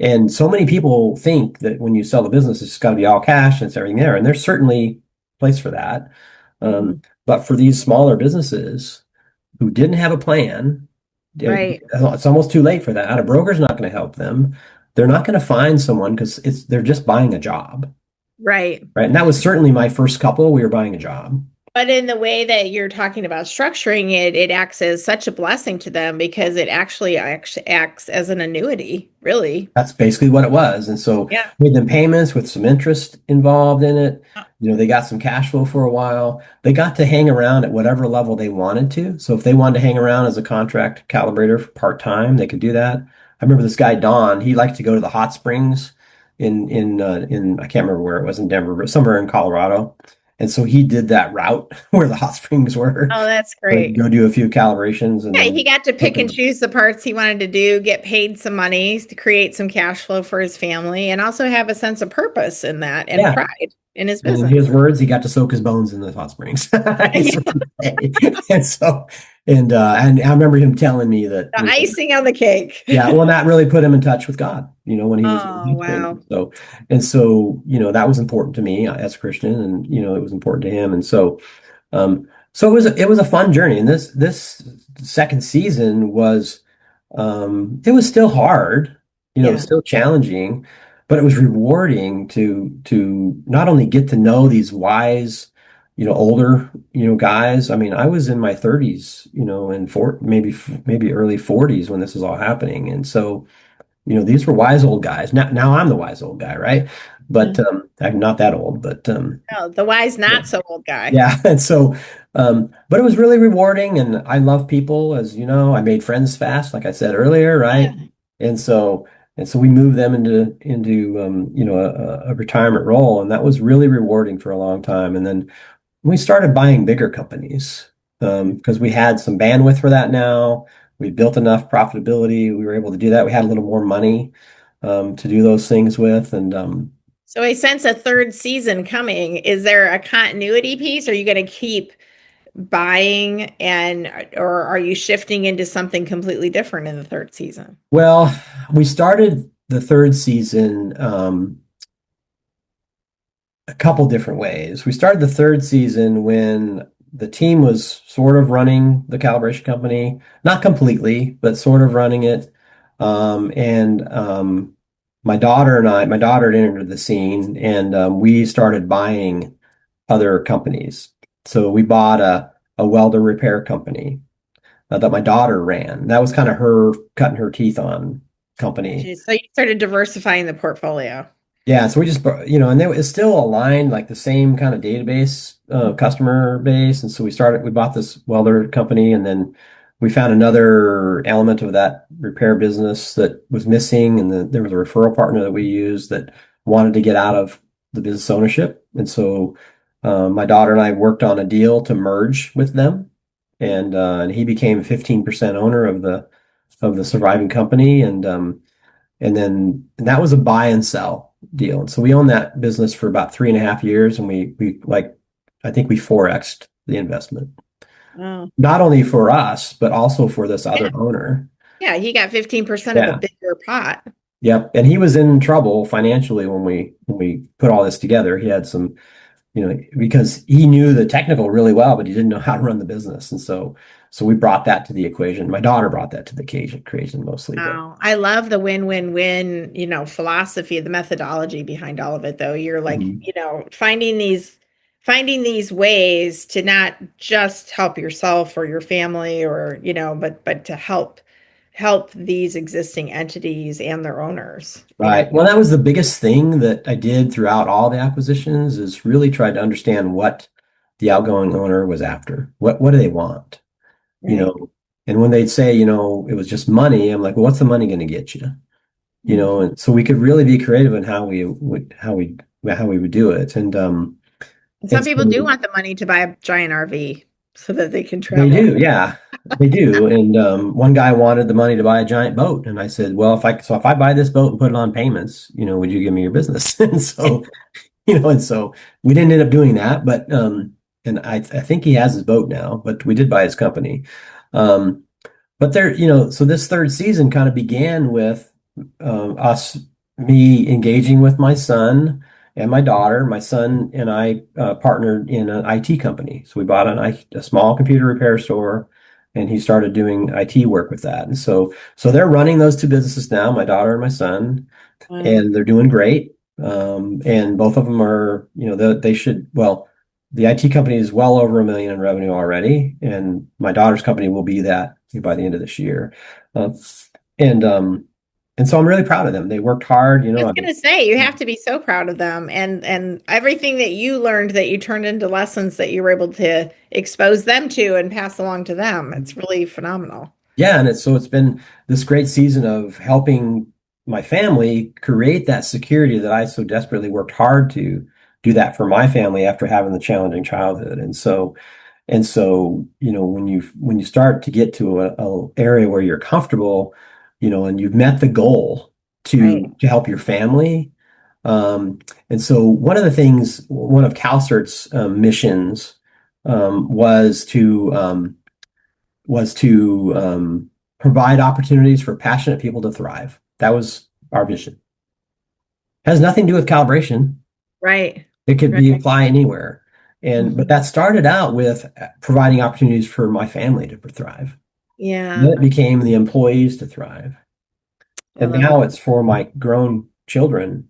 And so many people think that when you sell the business, it's got to be all cash and it's everything there. And there's certainly a place for that. But for these smaller businesses who didn't have a plan, Right. It's almost too late for that. A broker's not going to help them. They're not going to find someone because they're just buying a job, Right. right? And that was certainly my first couple. We were buying a job. But in the way that you're talking about structuring it, it acts as such a blessing to them because it actually acts as an annuity, really. That's basically what it was. And so Yeah. made them payments with some interest involved in it. They got some cash flow for a while. They got to hang around at whatever level they wanted to. So if they wanted to hang around as a contract calibrator for part-time, they could do that. I remember this guy, Don, he liked to go to the hot springs in I can't remember where it was in Denver, but somewhere in Colorado. And so he did that route where the hot springs were. Oh, that's So he'd great. go do a few calibrations and Yeah, then he got to pick and choose the parts he wanted to do, get paid some money to create some cash flow for his family, and also have a sense of purpose in that and yeah. pride in his And in business. his words, he got to soak his bones in the hot springs. Yeah. And so, and I remember him telling me that, The icing on the cake. yeah, well, that really put him in touch with God, when he was in Oh, the wow. thing. So, that was important to me as a Christian, and it was important to him. And so it was a fun journey. And this second season it was still hard, it was Yeah. still challenging, but it was rewarding to not only get to know these wise, older, guys. I mean, I was in my 30s, and maybe early 40s when this was all happening. And so, these were wise old guys. Now I'm the wise old guy, right? But Mhm. I'm not that old, but Oh, the wise, yeah. not so old guy. Yeah. And so, but it was really rewarding, and I love people, as you know. I made friends fast, like I said earlier, right? Yeah. And so we moved them into a retirement role, and that was really rewarding for a long time. And then we started buying bigger companies, because we had some bandwidth for that now. We built enough profitability. We were able to do that. We had a little more money to do those things with, and So I sense a third season coming. Is there a continuity piece? Are you going to keep buying or are you shifting into something completely different in the third season? well, we started the third season a couple different ways. We started the third season when the team was sort of running the calibration company, not completely, but sort of running it. And my daughter had entered the scene, and we started buying other companies. So we bought a welder repair company that my daughter ran. That was kind of her cutting her teeth on company. So you started diversifying the portfolio. Yeah, so we just, and it's still aligned, like the same kind of database, customer base. And so we bought this welder company, and then we found another element of that repair business that was missing. And then there was a referral partner that we used that wanted to get out of the business ownership. And so my daughter and I worked on a deal to merge with them. And he became 15% owner of the surviving company. And that was a buy and sell deal. And so we owned that business for about 3.5 years, and I think we 4x'd the investment, Oh, not only for us, but also for this other yeah. owner. Yeah, he got 15% of a Yeah. bigger pot. Yep. And he was in trouble financially when we put all this together. He had some, because he knew the technical really well, but he didn't know how to run the business. And so we brought that to the equation. My daughter brought that to the equation mostly, but Oh, I love the win-win-win, philosophy, the methodology behind all of it, though. You're like, Mhm. finding these ways to not just help yourself or your family or, but to help these existing entities and their owners. Right. Well, that was the biggest thing that I did throughout all the acquisitions, is really tried to understand what the outgoing owner was after. What do they want? You Right. know, and when they'd say, it was just money, I'm like, well, what's the money going to get you? Mhm. And so we could really be creative in how we would do it. And some And people do so want the money to buy a giant RV so that they can they travel. do, yeah, they do. And one guy wanted the money to buy a giant boat, and I said, well, if I buy this boat and put it on payments, would you give me your business? And so we didn't end up doing that, but and I think he has his boat now, but we did buy his company. Um, but so this third season kind of began with me engaging with my son and my daughter. My son and I partnered in an IT company. So we bought a small computer repair store, and he started doing IT work with that. And so they're running those two businesses now, my daughter and my son, Wow. and they're doing great. And both of them are, they should, well, the IT company is well over $1 million in revenue already, and my daughter's company will be that by the end of this year. Uh, and and so I'm really proud of them. They worked hard, I was gonna say you have to be so proud of them and everything that you learned that you turned into lessons that you were able to expose them to and pass along to them. It's really phenomenal. Yeah, and it's been this great season of helping my family create that security that I so desperately worked hard to do that for my family after having the challenging childhood. And so, when you start to get to a area where you're comfortable, and you've met the goal Right. to help your family. And so one of CalCert's missions was to provide opportunities for passionate people to thrive. That was our vision. Has nothing to do with calibration. Right. It could be Right. apply anywhere. But Mhm. that started out with providing opportunities for my family to thrive. Yeah. Then it became the employees to thrive. I And love it. now it's for my grown children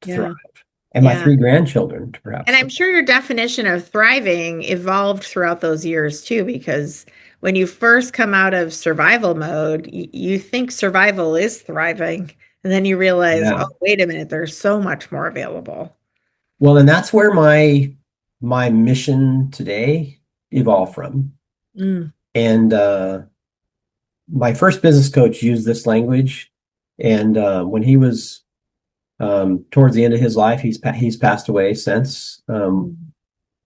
to thrive Yeah. and my Yeah. three grandchildren to And perhaps I'm thrive. sure your definition of thriving evolved throughout those years too, because when you first come out of survival mode, you think survival is thriving. And then you realize, oh, Yeah. wait a minute, there's so much more available. Well, and that's where my mission today evolved from. Mm, And my first business coach used this language, and when he was towards the end of his life, he's passed away since. mm,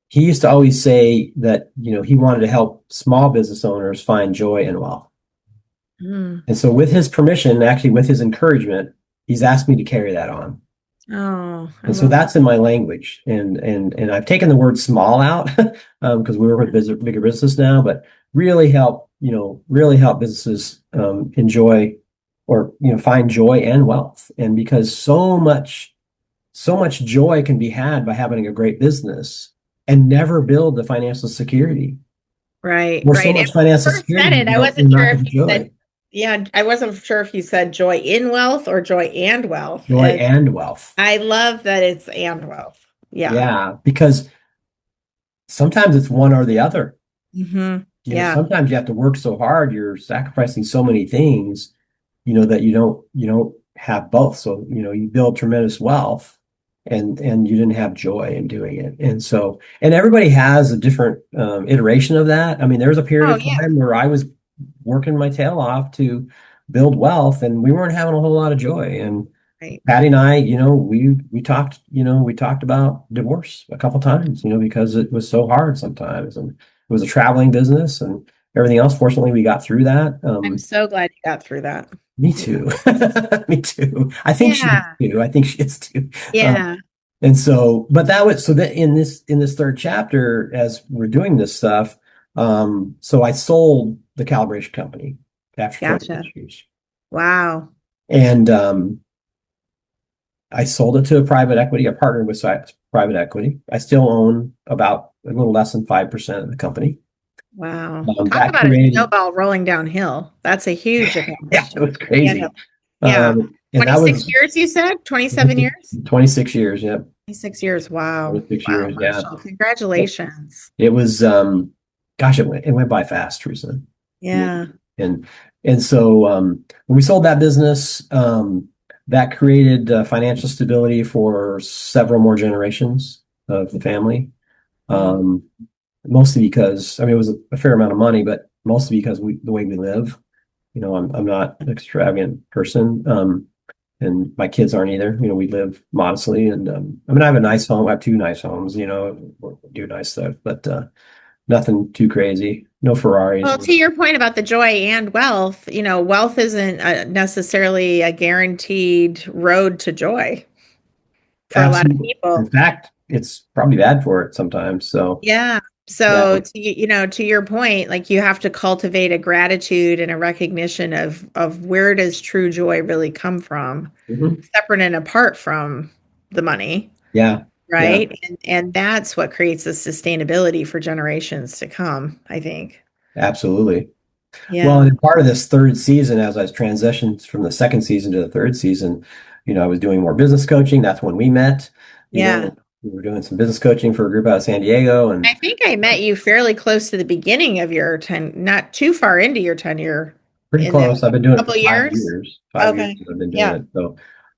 He used to always say that he wanted to help small business owners find joy and wealth. mm. And so, with his permission, actually with his encouragement, he's asked me to carry that on. Oh, I And so love that. that's in my language, and I've taken the word small out because we work with bigger business now, but really help businesses enjoy or find joy and wealth. And because so much joy can be had by having a great business and never build the financial security, Right, or so right. And much when you financial first security said it, you I don't, you're wasn't sure not if going to you said, enjoy yeah, I wasn't sure if you said joy in wealth or joy and wealth. joy And and wealth. I love that it's and wealth. Yeah. Yeah, because sometimes it's one or the other. Yeah. Sometimes you have to work so hard, you're sacrificing so many things, that you don't have both. So, you build tremendous wealth and you didn't have joy in doing it. And everybody has a different iteration of that. I mean, there was a period Oh, of yeah. time where I was working my tail off to build wealth and we weren't having a whole lot of joy. And Right. Patty and I, we talked about divorce a couple times, because it was so hard sometimes, and it was a traveling business and everything else. Fortunately, we got through that. I'm so glad you got through that. Me Yeah. too. Me too. I think she is Yeah. too. I think she is too. Um, Yeah. and so, but that was so that in this third chapter, as we're doing this stuff, so I sold the calibration company after Gotcha. 26 years, Wow. and I sold it to a private equity. I partnered with private equity. I still own about a little less than 5% of the company. Wow. Talk That about a created, snowball rolling downhill. That's a huge yeah, advantage. it was Yeah. crazy. Yeah. And that 26 was years, you said? 27 years? 26 years. Yep. 26 years. Wow. 26 Wow, years. Yeah. Marshall. Congratulations. It was, gosh, it went by fast, Teresa. Yeah. Yeah. And, and so, when we sold that business, that created financial stability for several more generations of the family. Mm. Um, Mostly because, I mean, it was a fair amount of money, but mostly because the way we live. I'm not an extravagant person, and my kids aren't either. We live modestly, and I mean, I have a nice home. I have two nice homes. We do nice stuff, but nothing too crazy. No Ferraris. Well, to your point about the joy and wealth, wealth isn't necessarily a guaranteed road to joy for a lot of Absolutely. In people. fact, it's probably bad for it sometimes. So Yeah. yeah. So to your point, like you have to cultivate a gratitude and a recognition of where does true joy really come from, Mhm. separate and apart from the money, Yeah. Yeah. right? And that's what creates the sustainability for generations to come, I think. Absolutely. Well, Yeah. and part of this third season, as I was transitioned from the second season to the third season, I was doing more business coaching. That's when we met. Yeah. We were doing some business coaching for a group out of San Diego, I and think I met you fairly close to the beginning of your not too far into your tenure pretty in that close. I've been doing it for couple five years. years. 5 years Okay. I've been doing Yeah. it. So,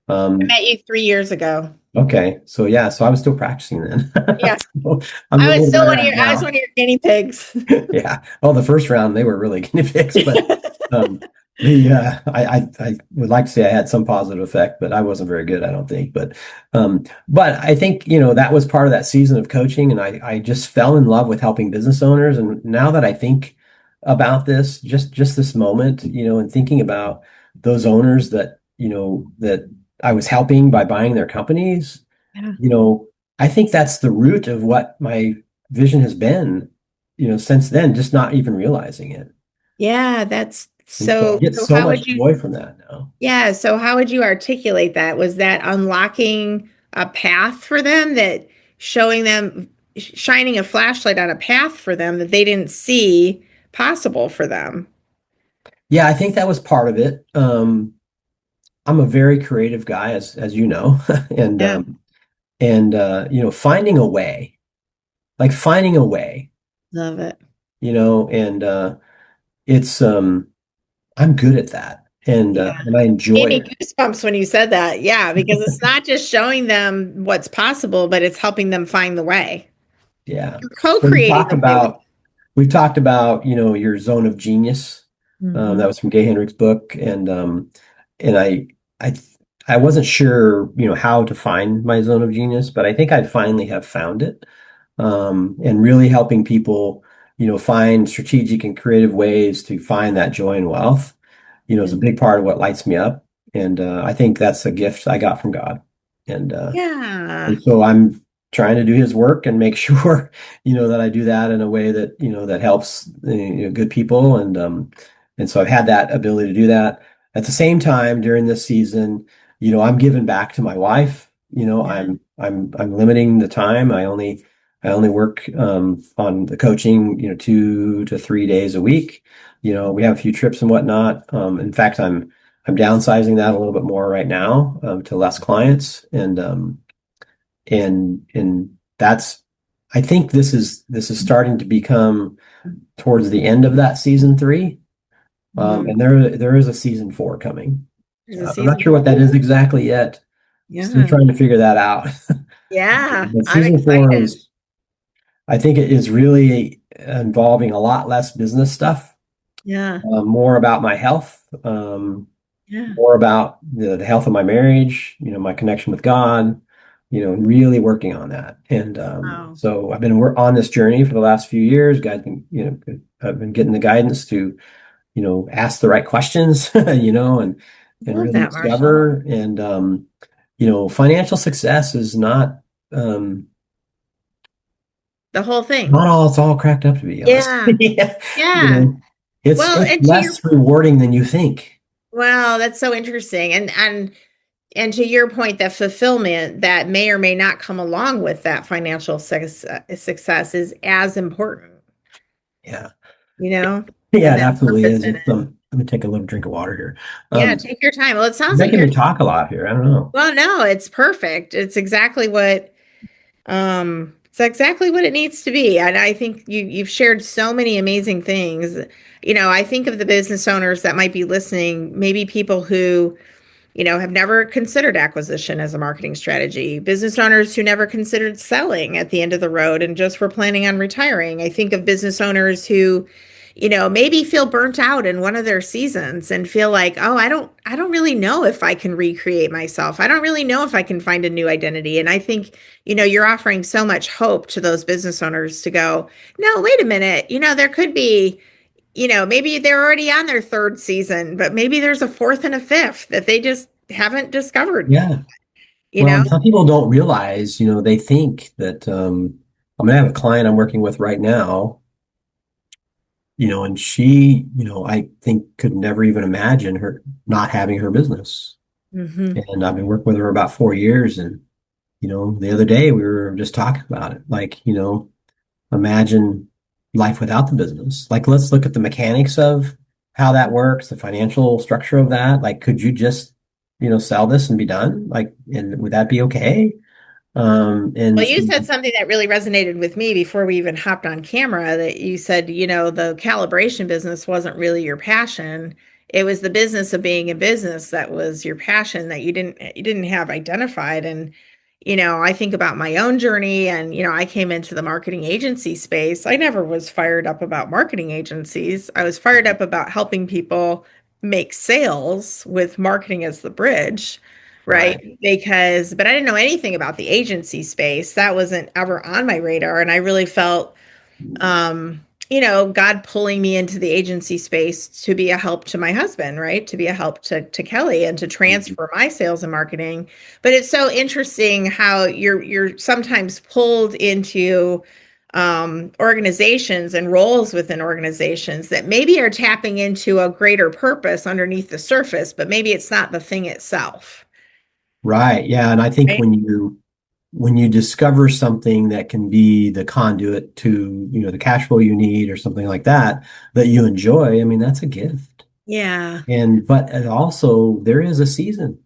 I um, met you 3 years ago. okay. So yeah, so I was still practicing then. Yeah. So I'm a little better at it I was now. one of your guinea pigs. Yeah. Oh, the first round they were really guinea pigs, but um, I would like to say I had some positive effect, but I wasn't very good, I don't think. But I think that was part of that season of coaching, and I just fell in love with helping business owners. And now that I think about this, just this moment, and thinking about those owners that I was helping by buying their companies, Yeah. you know, I think that's the root of what my vision has been, since then, just not even realizing it. Yeah, that's And so I so get so so how much would you joy from that now. yeah, so how would you articulate that? Was that unlocking a path for them, that showing them shining a flashlight on a path for them that they didn't see possible for them? Yeah, I think that was part of it. I'm a very creative guy, as you know, and Yeah, finding a way, like finding a way, love it. and it's I'm good at that, Yeah. and I enjoy Gave me it. goosebumps when you said that. Yeah, because it's not just showing them what's possible, but it's helping them find the way. Yeah. You're So co-creating the way with we've talked about, your zone of genius. them. That was from Gay Hendricks' book, and I I wasn't sure, how to find my zone of genius, but I think I finally have found it. And really helping people, find strategic and creative ways to find that joy and wealth, is a big part of what lights me up. And I think that's a gift I got from God. And uh, Yeah. and so I'm trying to do his work and make sure, that I do that in a way that, that helps, good people. And so I've had that ability to do that. At the same time, during this season, I'm giving back to my wife. Yeah. I'm limiting the time. I only work on the coaching, 2 to 3 days a week. We have a few trips and whatnot. In fact, I'm downsizing that a little bit more right now, to less clients, and that's I think this is starting to become towards the end of that season three, Mhm. and there is a season four coming. There's a I'm not season sure what that is four. exactly yet. Still Yeah. trying to figure that out. Yeah. But I'm season four excited. is, I think it is really involving a lot less business stuff, Yeah. more about my health, Yeah. more about the health of my marriage, my connection with God, really working on that. And Wow. so I've been on this journey for the last few years. I've been getting the guidance to, ask the right questions, and Love really that, Marshall. discover. And financial success is um, The whole thing. not all it's all cracked up to be, honest. Yeah. You Yeah. know, it's Well, it's and to your less rewarding than you think. well, that's so interesting. And to your point, that fulfillment that may or may not come along with that financial success is as important, Yeah. and Yeah, it that absolutely purpose is. in It's it. let me take a little drink of water here. Yeah, Um, take your time. Well, it you're sounds like making you're me talk a lot here. I don't know. well, no, it's perfect. It's exactly what it needs to be. And I think you've shared so many amazing things. I think of the business owners that might be listening, maybe people who have never considered acquisition as a marketing strategy, business owners who never considered selling at the end of the road and just were planning on retiring. I think of business owners who, maybe feel burnt out in one of their seasons and feel like, oh, I don't really know if I can recreate myself. I don't really know if I can find a new identity. And I think, you're offering so much hope to those business owners to go, no, wait a minute, there could be maybe they're already on their third season, but maybe there's a fourth and a fifth that they just haven't discovered, Yeah. you Well, know? and some people don't realize, they think that I'm gonna have a client I'm working with right now, and she, I think could never even imagine her not having her business. Hmm. And I've been working with her about 4 years, and the other day we were just talking about it. Like, imagine life without the business. Like, let's look at the mechanics of how that works, the financial structure of that. Like, could you just, sell this and be done? Like, and would that be okay? Well, And you said something that really resonated with me before we even hopped on camera, that you said, the calibration business wasn't really your passion. It was the business of being a business that was your passion, that you didn't have identified. And, I think about my own journey, and, I came into the marketing agency space. I never was fired up about marketing agencies. I was fired up about helping people make sales with marketing as the bridge. Right. right, But I didn't know anything about the agency space. That wasn't ever on my radar. And I really felt, God pulling me into the agency space to be a help to my husband, right? To be a help to Kelly and to transfer my sales and marketing. But it's so interesting how you're sometimes pulled into organizations and roles within organizations that maybe are tapping into a greater purpose underneath the surface, but maybe it's not the thing itself. right, yeah. And I think Right. when you discover something that can be the conduit to, the cash flow you need or something like that that you enjoy, I mean, that's a gift. Yeah. And but also there is a season,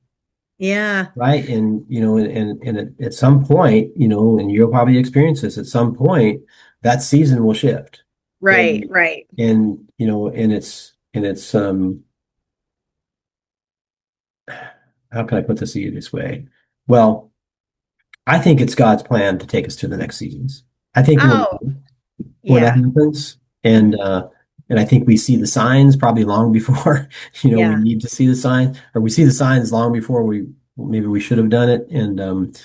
Yeah. right? And and at some point, and you'll probably experience this at some point, that season will shift. Right. And Right. and it's how can I put this this way? Well, I think it's God's plan to take us to the next seasons. I think Oh, when that yeah. happens, Mhm. and I think we see the signs probably long before, we Yeah. need to see the signs, or we see the signs long before we should have done it. And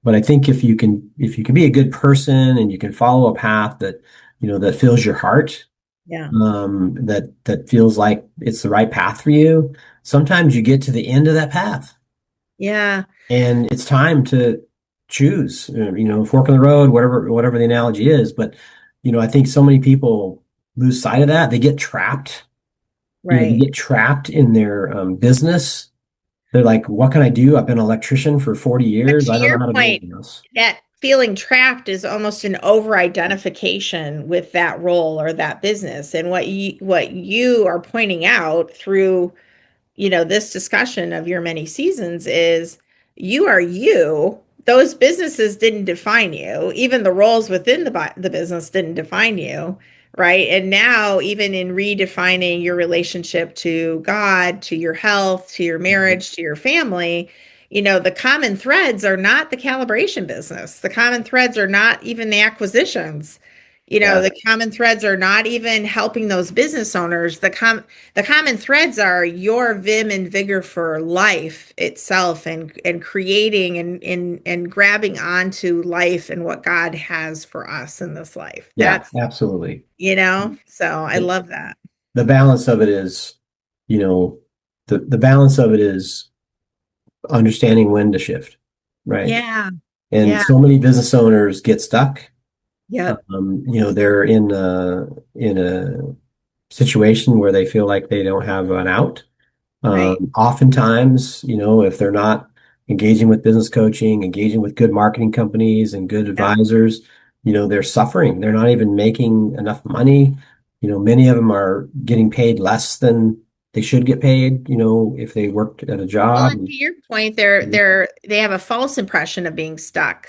but I think if you can be a good person and you can follow a path that that fills your heart, Yeah. that feels like it's the right path for you, sometimes you get to the end of that path Yeah. and it's time to choose, fork in the road, whatever the analogy is. But, I think so many people lose sight of that. They get trapped, they Right. get trapped in their business. They're like, what can I do? I've been an electrician for 40 But years. to I don't know your how to do point, anything else. that feeling trapped is almost an over-identification with that role or that business. And what you are pointing out through this discussion of your many seasons is you are you. Those businesses didn't define you. Even the roles within the business didn't define you, right? And now, even in redefining your relationship to God, to your health, to your Mhm. marriage, to your family, the common threads are not the calibration business. The common threads are not even the acquisitions. Yeah. The common threads are not even helping those business owners. The common threads are your vim and vigor for life itself, and creating and grabbing onto life and what God has for us in this life. Yeah, absolutely. So I The, love that. the balance of it is, you know, the balance of it is understanding when to shift, right? Yeah. And Yeah. so many business owners get stuck. Yep. They're in a situation where they feel like they don't have an out. Right. Oftentimes, if they're not engaging with business coaching, engaging with good marketing companies and good Yep. advisors, they're suffering. They're not even making enough money. Many of them are getting paid less than they should get paid, if they worked at a Well, job. and to your point, they have a false impression of being stuck,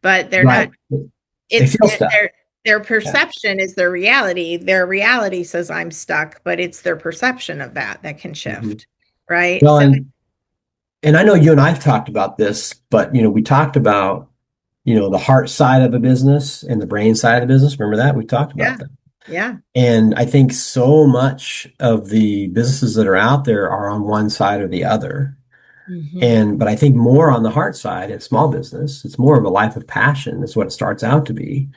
but they're not. Right. They It's feel stuck. their Yeah. perception is their reality. Their reality says I'm stuck, but it's their perception of that can Mhm. shift, right? Well, So and I know you and I've talked about this, but we talked about, the heart side of a business and the brain side of the business. Remember that? We talked about yeah, that. yeah, And I think so much of the businesses that are out there are on one side or the other. hmm, But I think more on the heart side in small business, it's more of a life of passion is what it starts out to be.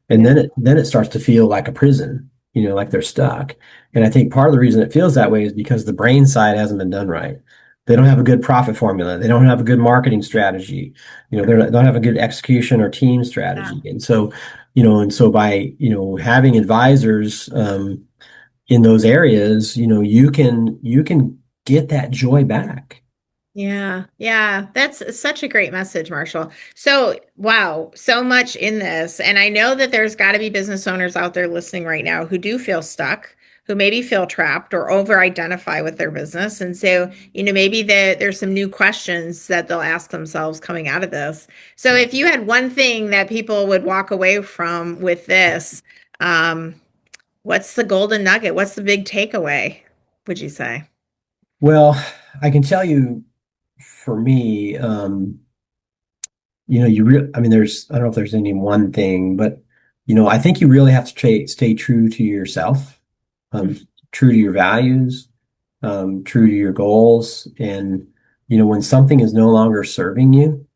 And yeah, then it starts to feel like a prison, like they're stuck. And I think part of the reason it feels that way is because the brain side hasn't been done right. They don't have a good profit formula. They don't have a good marketing strategy. They don't have a good execution or team yeah, strategy. And so by, having advisors in those areas, you can get that joy back. yeah, yeah. That's such a great message, Marshall. So, wow, so much in this. And I know that there's got to be business owners out there listening right now who do feel stuck, who maybe feel trapped or over identify with their business. And so, maybe there's some new questions that they'll ask themselves coming out of this. So Yeah. if you had one thing that people would walk away from with this, um, what's the golden nugget? What's the big takeaway, would you say? Well, I can tell you for me, I mean, I don't know if there's any one thing, but, I think you really have to stay true to yourself, um, true to your values, true to your goals. And, when something is no longer serving you,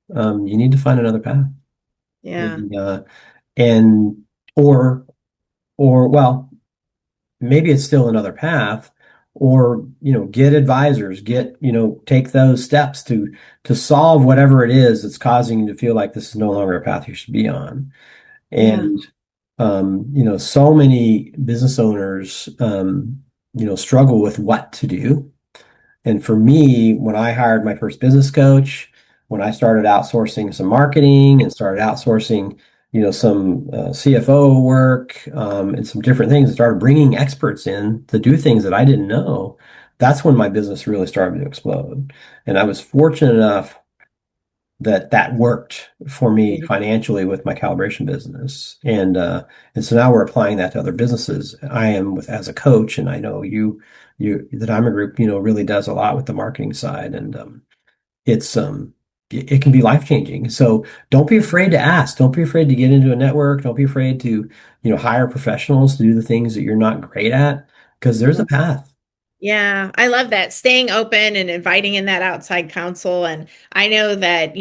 you need to find another path. Yeah. And, and, or, well, maybe it's still another path, or get advisors, take those steps to solve whatever it is that's causing you to feel like this is no longer a path you should be on. Yeah. And so many business owners struggle with what to do. And for me, when I hired my first business coach, when I started outsourcing some marketing and started outsourcing, some CFO work, and some different things, and started bringing experts in to do things that I didn't know, that's when my business really started to explode. And I was fortunate enough that worked for me Mhm. financially with my calibration business. And so now we're applying that to other businesses. I am as a coach, and I know the Diamond Group, really does a lot with the marketing side, and it's it can be life changing. So don't be afraid to ask. Don't be afraid to get into a network. Don't be afraid to, hire professionals to do the things that you're not great at, because there's a path. Yeah, I love that. Staying open and inviting in that outside counsel. And I know that,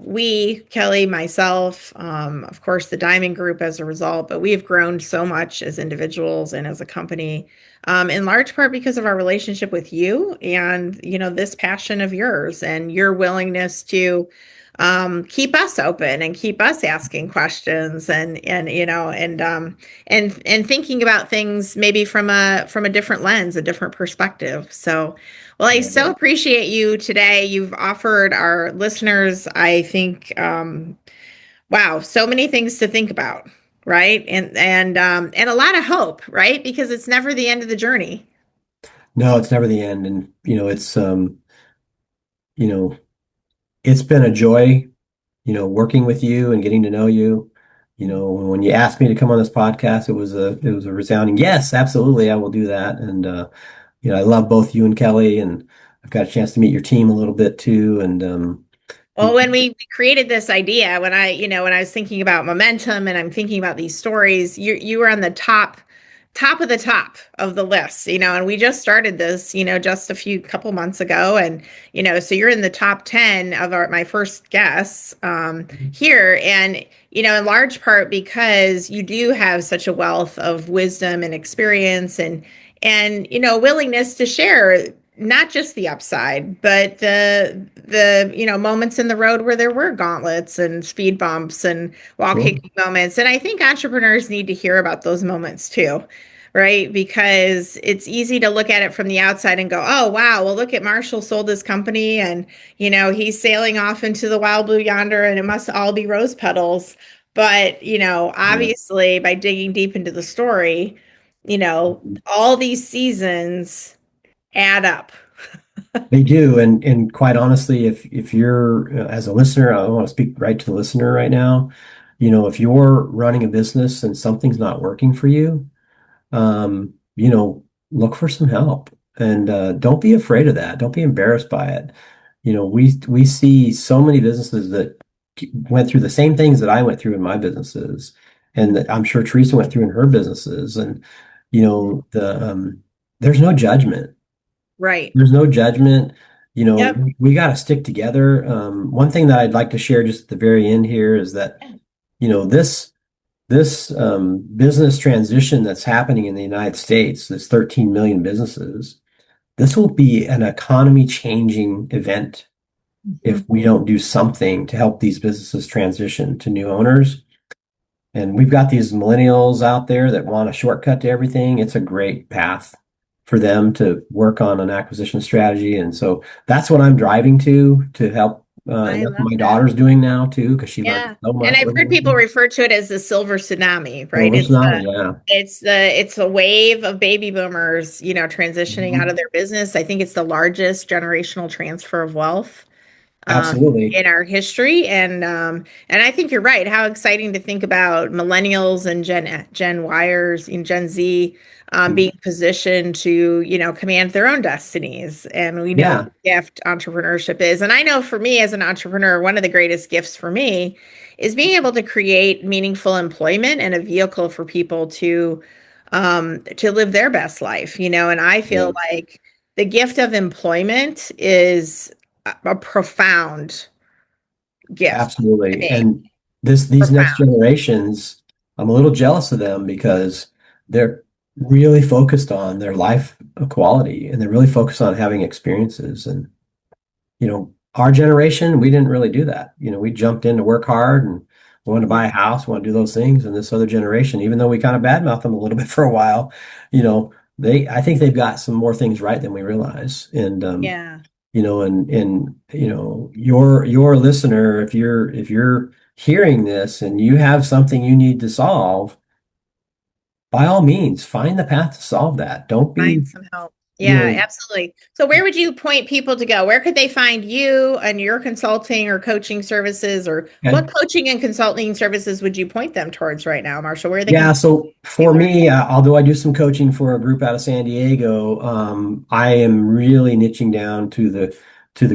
we, Kelly, myself, of course, the Diamond Group as a result, but we've grown so much as individuals and as a company, in large part because of our relationship with you and, this passion of yours and your willingness to keep us open and keep us asking questions and thinking about things maybe from a different lens, a different perspective. So, well, I so appreciate you today. You've offered our listeners, I think, wow, so many things to think about, right? And a lot of hope, right? Because it's never the end of the journey. No, it's never the end. And, you know, it's been a joy, working with you and getting to know you. When you asked me to come on this podcast, it was a resounding yes, absolutely, I will do that. And I love both you and Kelly, and I've got a chance to meet your team a little bit too. And Well, when we created this idea, when I was thinking about momentum and I'm thinking about these stories, you were on the top of the top of the list, and we just started this, just a couple months ago. And, so you're in the top 10 of my first guests here. And, in large part because you do have such a wealth of wisdom and experience and, willingness to share not just the upside, but the moments in the road where there were gauntlets and speed bumps and wall sure. kicking moments. And I think entrepreneurs need to hear about those moments too, right? Because it's easy to look at it from the outside and go, oh, wow, well, look at Marshall sold his company and, he's sailing off into the wild blue yonder and it must all be rose petals. But, Yeah. obviously by digging deep into the story, all these seasons add up. They do. And quite honestly, if you're as a listener, I want to speak right to the listener right now. If you're running a business and something's not working for you, look for some help, and don't be afraid of that. Don't be embarrassed by it. We see so many businesses that went through the same things that I went through in my businesses, and that I'm sure Teresa went through in her businesses. And there's no judgment. Right. There's no judgment. Yep. We got to stick together. One thing that I'd like to share just at the very end here is that this business transition that's happening in the United States, this 13 million businesses, this will be an economy changing event if Mhm. we don't do something to help these businesses transition to new owners. And we've got these millennials out there that want a shortcut to everything. It's a great path for them to work on an acquisition strategy. And so that's what I'm driving to help I And that's love what my that. daughter's doing now too, because she learned Yeah. so And much I've heard people living. refer to it as the silver tsunami, right? Silver tsunami, yeah. It's a wave of baby boomers, transitioning out Mhm. of their business. I think it's the largest generational transfer of wealth Absolutely. in our history. And I think you're right. How exciting to think about millennials and Gen Yers and Gen Z being positioned to, command their own destinies. And we know what Yeah, the gift entrepreneurship is. And I know for me as an entrepreneur, one of the greatest gifts for me is being able to create meaningful employment and a vehicle for people to live their best life, and I feel yeah, like the gift of employment is a profound gift to absolutely. me. And these next Profound. generations, I'm a little jealous of them because they're really focused on their life quality and they're really focused on having experiences. And our generation, we didn't really do that. We jumped in to work hard and wanted to buy a house, want to do those things. And this other generation, even though we kind of badmouthed them a little bit for a while, I think they've got some more things right than we realize. And Yeah. your listener, if you're hearing this and you have something you need to solve, by all means, find the path to solve that. Don't be, Find some help. you Yeah, know, absolutely. So where would you point people to go? Where could they find you and your consulting or coaching services, or okay. what coaching and consulting services would you point them towards right now, Marshall? Where they Yeah, can so for learn? me, although I do some coaching for a group out of San Diego, I am really niching down to the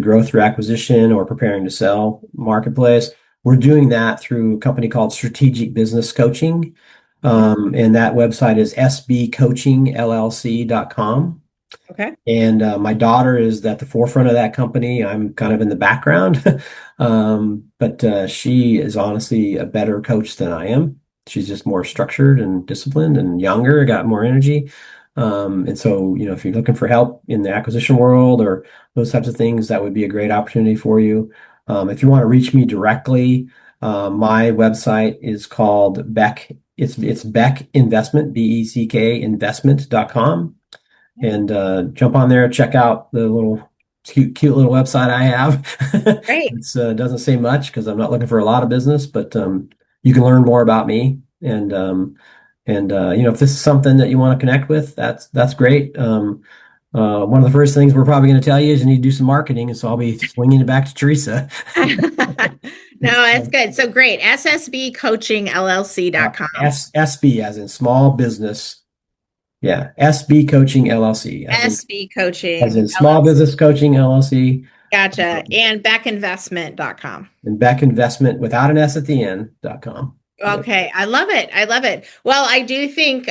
growth through acquisition or preparing to sell marketplace. We're doing that through a company called Strategic Business Coaching, and that website is sbcoachingllc.com. Okay. And my daughter is at the forefront of that company. I'm kind of in the background, but she is honestly a better coach than I am. She's just more structured and disciplined and younger, got more energy. And so, if you're looking for help in the acquisition world or those types of things, that would be a great opportunity for you. If you want to reach me directly, my website is called Beck. It's Beck Investment, BECK investment.com. And jump on there, check out the little cute little website I have. Great. It's doesn't say much because I'm not looking for a lot of business, but you can learn more about me. And if this is something that you want to connect with, that's great. One of the first things we're probably going to tell you is you need to do some marketing, and so I'll be swinging it back to Teresa. No, It's that's good. So great. SSBcoachingllc.com. SB as in small business. Yeah, SB Coaching LLC SB as Coaching in Small LLC. Business Coaching LLC. Gotcha. And beckinvestment.com. And Beck Investment without an S at the end.com. Yep. Okay, I love it. I love it. Well, I do think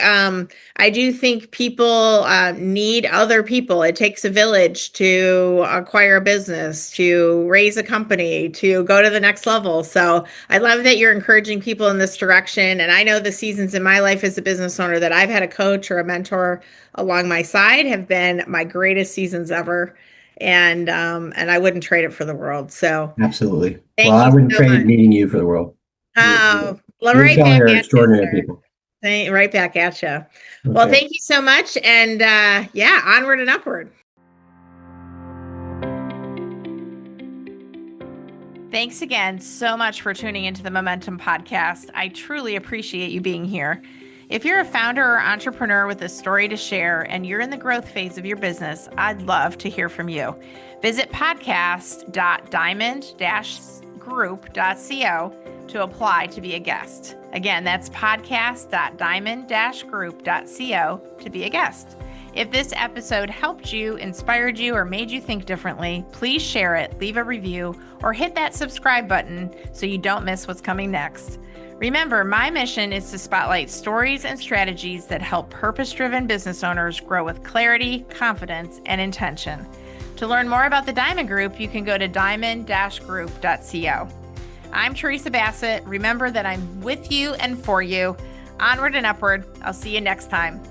people need other people. It takes a village to acquire a business, to raise a company, to go to the next level. So I love that you're encouraging people in this direction. And I know the seasons in my life as a business owner that I've had a coach or a mentor along my side have been my greatest seasons ever. And I wouldn't trade it for the world. So Absolutely. Well, thank I you wouldn't so trade much. meing you for the world. You, Oh, well, you and right Kelly back are at you, extraordinary sir. people. Right back at you. Well, Okay. thank you so much. And yeah, onward and upward. Thanks again so much for tuning into the Momentum Podcast. I truly appreciate you being here. If you're a founder or entrepreneur with a story to share and you're in the growth phase of your business, I'd love to hear from you. Visit podcast.diamond-group.co to apply to be a guest. Again, that's podcast.diamond-group.co to be a guest. If this episode helped you, inspired you, or made you think differently, please share it, leave a review, or hit that subscribe button so you don't miss what's coming next. Remember, my mission is to spotlight stories and strategies that help purpose-driven business owners grow with clarity, confidence, and intention. To learn more about the Diamond Group, you can go to diamond-group.co. I'm Teresa Bassett. Remember that I'm with you and for you. Onward and upward. I'll see you next time.